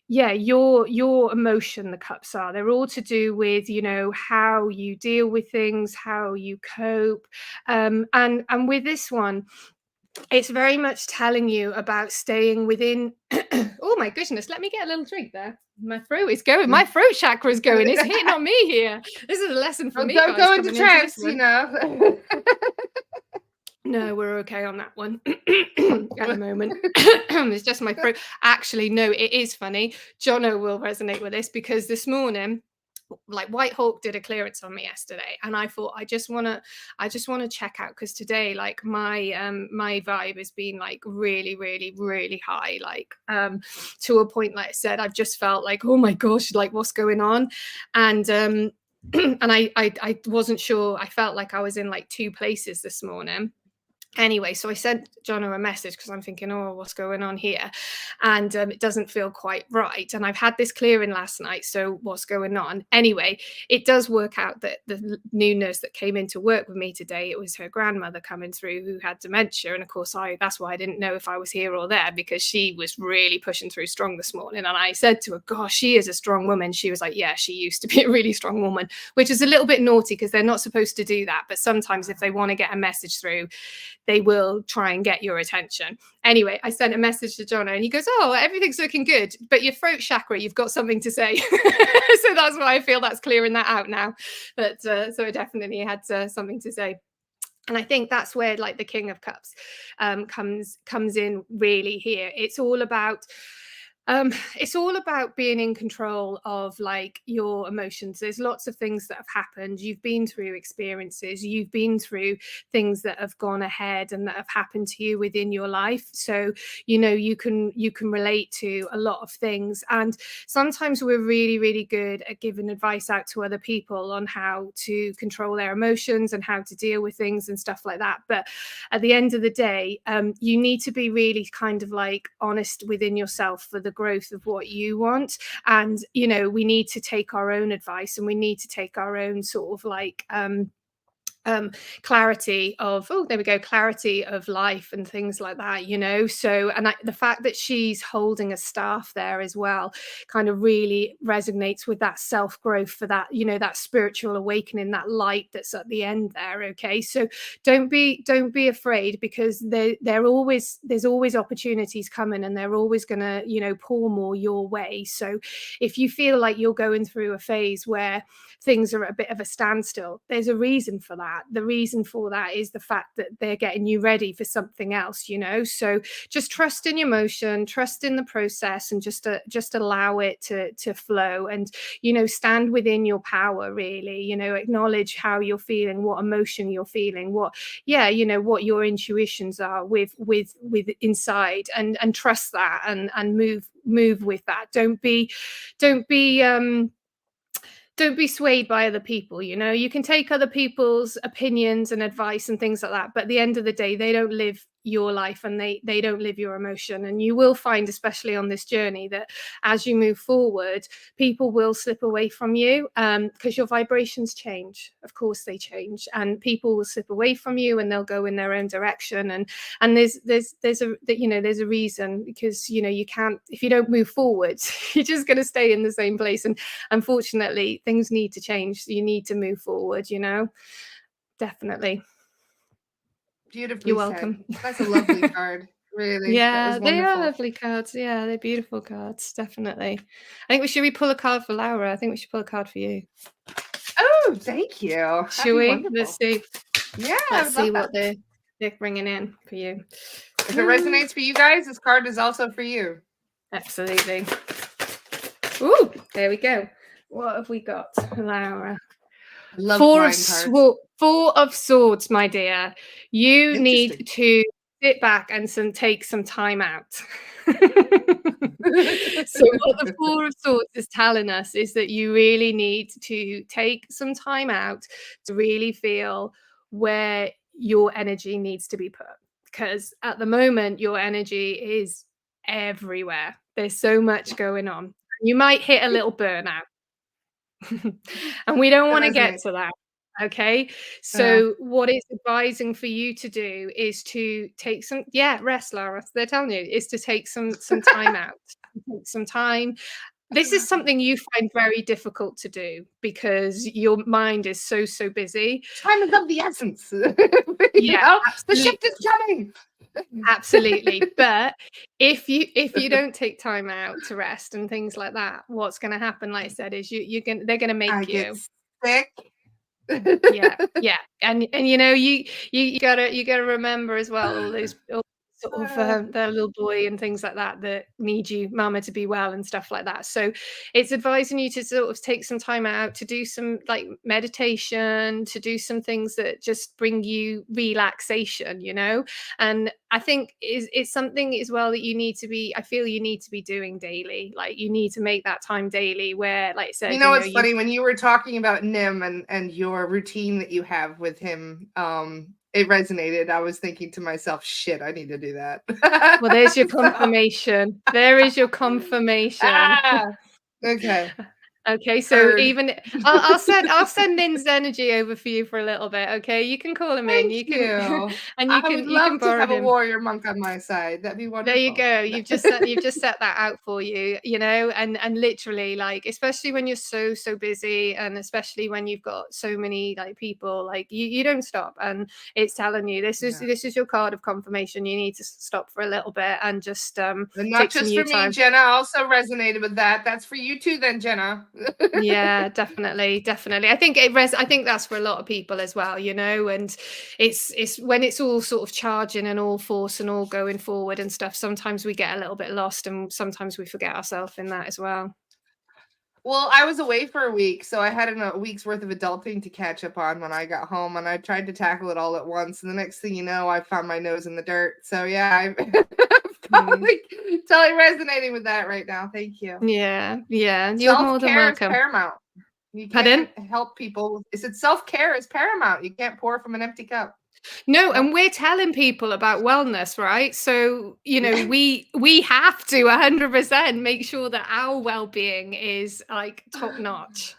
your emotion. The cups are, they're all to do with how you deal with things, how you cope, and with this one, it's very much telling you about staying within. Oh my goodness, let me get a little drink there. My throat is going. My throat chakra is going. It's hitting on me here. This is a lesson for me. Don't go into trance, No, we're okay on that one at the moment. It's just my throat. Actually, no, it is funny. Jono will resonate with this, because this morning, like White Hawk did a clearance on me yesterday, and I thought I just want to check out, because today like my vibe has been like really high, like to a point, like I said, I've just felt like, oh my gosh, like what's going on. And and I wasn't sure. I felt like I was in like two places this morning. Anyway, so I sent Jono a message, because I'm thinking, oh, what's going on here? And it doesn't feel quite right. And I've had this clearing last night, so what's going on? Anyway, it does work out that the new nurse that came in to work with me today, it was her grandmother coming through who had dementia. And of course, that's why I didn't know if I was here or there, because she was really pushing through strong this morning. And I said to her, gosh, she is a strong woman. She was like, yeah, she used to be a really strong woman, which is a little bit naughty, because they're not supposed to do that. But sometimes if they want to get a message through, they will try and get your attention. Anyway, I sent a message to Jono, and he goes, oh, everything's looking good, but your throat chakra, you've got something to say. So that's why I feel that's clearing that out now. But so I definitely had something to say. And I think that's where like the King of Cups comes in really here. It's all about It's all about being in control of like your emotions. There's lots of things that have happened. You've been through experiences, you've been through things that have gone ahead and that have happened to you within your life. So, you know, you can relate to a lot of things. And sometimes we're really, really good at giving advice out to other people on how to control their emotions and how to deal with things and stuff like that. But at the end of the day, you need to be really kind of like honest within yourself for the growth of what you want. And you know, we need to take our own advice, and we need to take our own sort of like clarity of, oh, there we go, clarity of life and things like that, you know. So, and the fact that she's holding a staff there as well kind of really resonates with that self-growth, for that, you know, that spiritual awakening, that light that's at the end there. Okay, so don't be afraid, because there's always opportunities coming, and they're always gonna, you know, pour more your way. So if you feel like you're going through a phase where things are at a bit of a standstill, there's a reason for that. The reason for that is the fact that they're getting you ready for something else, you know. So just trust in your motion, trust in the process, and just allow it to flow, and, you know, stand within your power, really, you know, acknowledge how you're feeling, what emotion you're feeling, what, yeah, you know, what your intuitions are with inside, and trust that, and move with that. Don't be don't be swayed by other people. You know, you can take other people's opinions and advice and things like that, but at the end of the day, they don't live your life, and they don't live your emotion. And you will find, especially on this journey, that as you move forward, people will slip away from you, because your vibrations change. Of course they change, and people will slip away from you, and they'll go in their own direction. And there's a, you know, there's a reason, because, you know, you can't, if you don't move forward, you're just going to stay in the same place. And unfortunately, things need to change. You need to move forward, you know. Definitely. Beautifully You're said. welcome. That's a lovely card. Really. That was Yeah, they are wonderful. lovely cards. Yeah, they're beautiful cards. Definitely. I think we pull a card for Laura? I think we should pull a card for you. Oh, thank you. That'd Should be we? wonderful. Let's see. Yeah, Let's see what that. they're bringing in for you. If it resonates for you guys, this card is also for you. Absolutely. Ooh, there we go. What have we got, Laura? I love Four of Swords, my dear. You need to sit back and take some time out. So what the Four of Swords is telling us is that you really need to take some time out to really feel where your energy needs to be put. Because at the moment, your energy is everywhere. There's so much going on. You might hit a little burnout. And we don't want to get to that. Okay. So what it's advising for you to do is to take some, rest, Laura. They're telling you is to take some time out. Take some time. This is something you find very difficult to do because your mind is so busy. Time is of the essence. Yeah, the shift is coming. Absolutely. But if you don't take time out to rest and things like that, what's going to happen, like I said, is they're going to make you sick. Yeah, and you know, you gotta remember as well, all those sort of their little boy and things like that need you, mama, to be well and stuff like that. So it's advising you to sort of take some time out to do some like meditation, to do some things that just bring you relaxation, you know. And I think it's something as well that I feel you need to be doing daily. Like you need to make that time daily where, like I said, you know what's funny, when you were talking about Nim and your routine that you have with him, it resonated. I was thinking to myself, shit, I need to do that. Well, there's your confirmation. There is your confirmation. Okay. Okay, so even I'll send Nin's energy over for you for a little bit. Okay, you can call him in. You can, and I would love to have a warrior monk on my side. That'd be wonderful. There you go. You've just set that out for you, you know, and literally, like, especially when you're so busy, and especially when you've got so many like people, like you don't stop, and it's telling you this is your card of confirmation. You need to stop for a little bit and just and not just for me, Jenna also resonated with that. That's for you too, then, Jenna. Yeah, definitely, definitely. I think that's for a lot of people as well, you know, and it's when it's all sort of charging and all force and all going forward and stuff, sometimes we get a little bit lost and sometimes we forget ourselves in that as well. Well, I was away for a week, so I had a week's worth of adulting to catch up on when I got home, and I tried to tackle it all at once. And the next thing you know, I found my nose in the dirt. So yeah, I'm Mm. totally resonating with that right now. Thank you. Yeah, yeah, you're more than Self-care is welcome. paramount. You Pardon? can't help people. I said self-care is paramount. You can't pour from an empty cup. No, Yep. and we're telling people about wellness, right? So, you know, Yeah. we have to 100% make sure that our well-being is like top notch.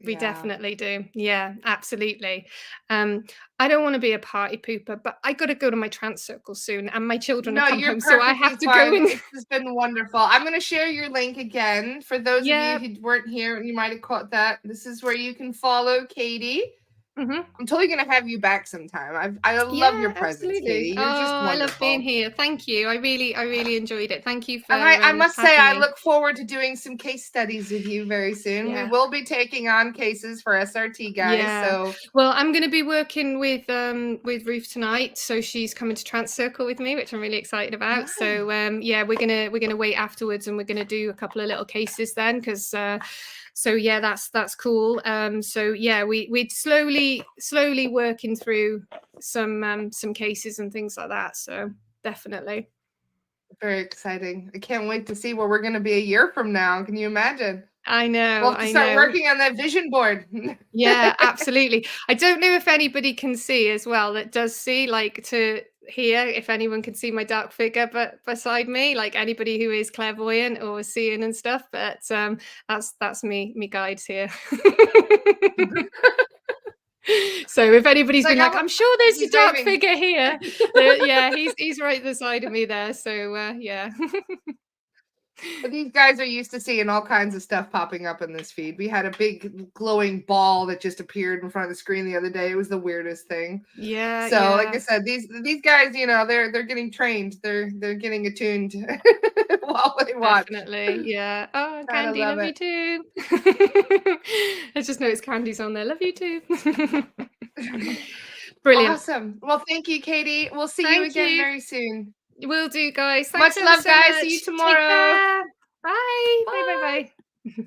We Yeah. definitely do. Yeah, absolutely. Um, I don't want to be a party pooper, but I got to go to my trance circle soon, and my children have No, come you're home, so I perfectly have to go fine. and It's just been wonderful. I'm going to share your link again for those of you yeah. who weren't here. You might have caught that. This is where you can follow Katie. Mhm. I'm totally going to have you back sometime. I love Yeah, your presence, absolutely. Katie. Oh, You're just I love being wonderful. here. Thank you. I really enjoyed it. Thank you for And I must say, having I me. look forward to doing some case studies with you very soon. We Yeah. will be taking on cases for SRT guys. Yeah. So Well, I'm going to be working with Ruth tonight, so she's coming to Trans Circle with me, which I'm really excited about. nice. So yeah, we're gonna wait afterwards, and we're gonna do a couple of little cases then, because so yeah, that's cool. So yeah, we're slowly working through some cases and things like that. So definitely. Very exciting. I can't wait to see where we're going to be a year from now. Can you imagine? I We'll know, have to I start know. working on that vision board. Yeah, absolutely. I don't know if anybody can see as well that does see, like to hear if anyone can see my dark figure but beside me, like anybody who is clairvoyant or seeing and stuff. But that's me guides here. So if anybody's Like been like, I'm sure there's a he's dark waving. figure here. Yeah, he's right beside of me there. So yeah. These guys are used to seeing all kinds of stuff popping up in this feed. We had a big glowing ball that just appeared in front of the screen the other day. It was the weirdest thing. Yeah, So, like I yeah. said, these guys, you know, they're getting trained. They're getting attuned while they watch. Definitely, yeah. Oh, Gotta Candy, love love you it. too. I just noticed Candy's on there. Love you too. Brilliant. Awesome. Well, thank you, Katie. We'll see you Thank again you. very soon. Will do, guys. Thanks Much ever love, so guys. See you much. Take tomorrow. care. Bye. Bye, Bye. bye, bye.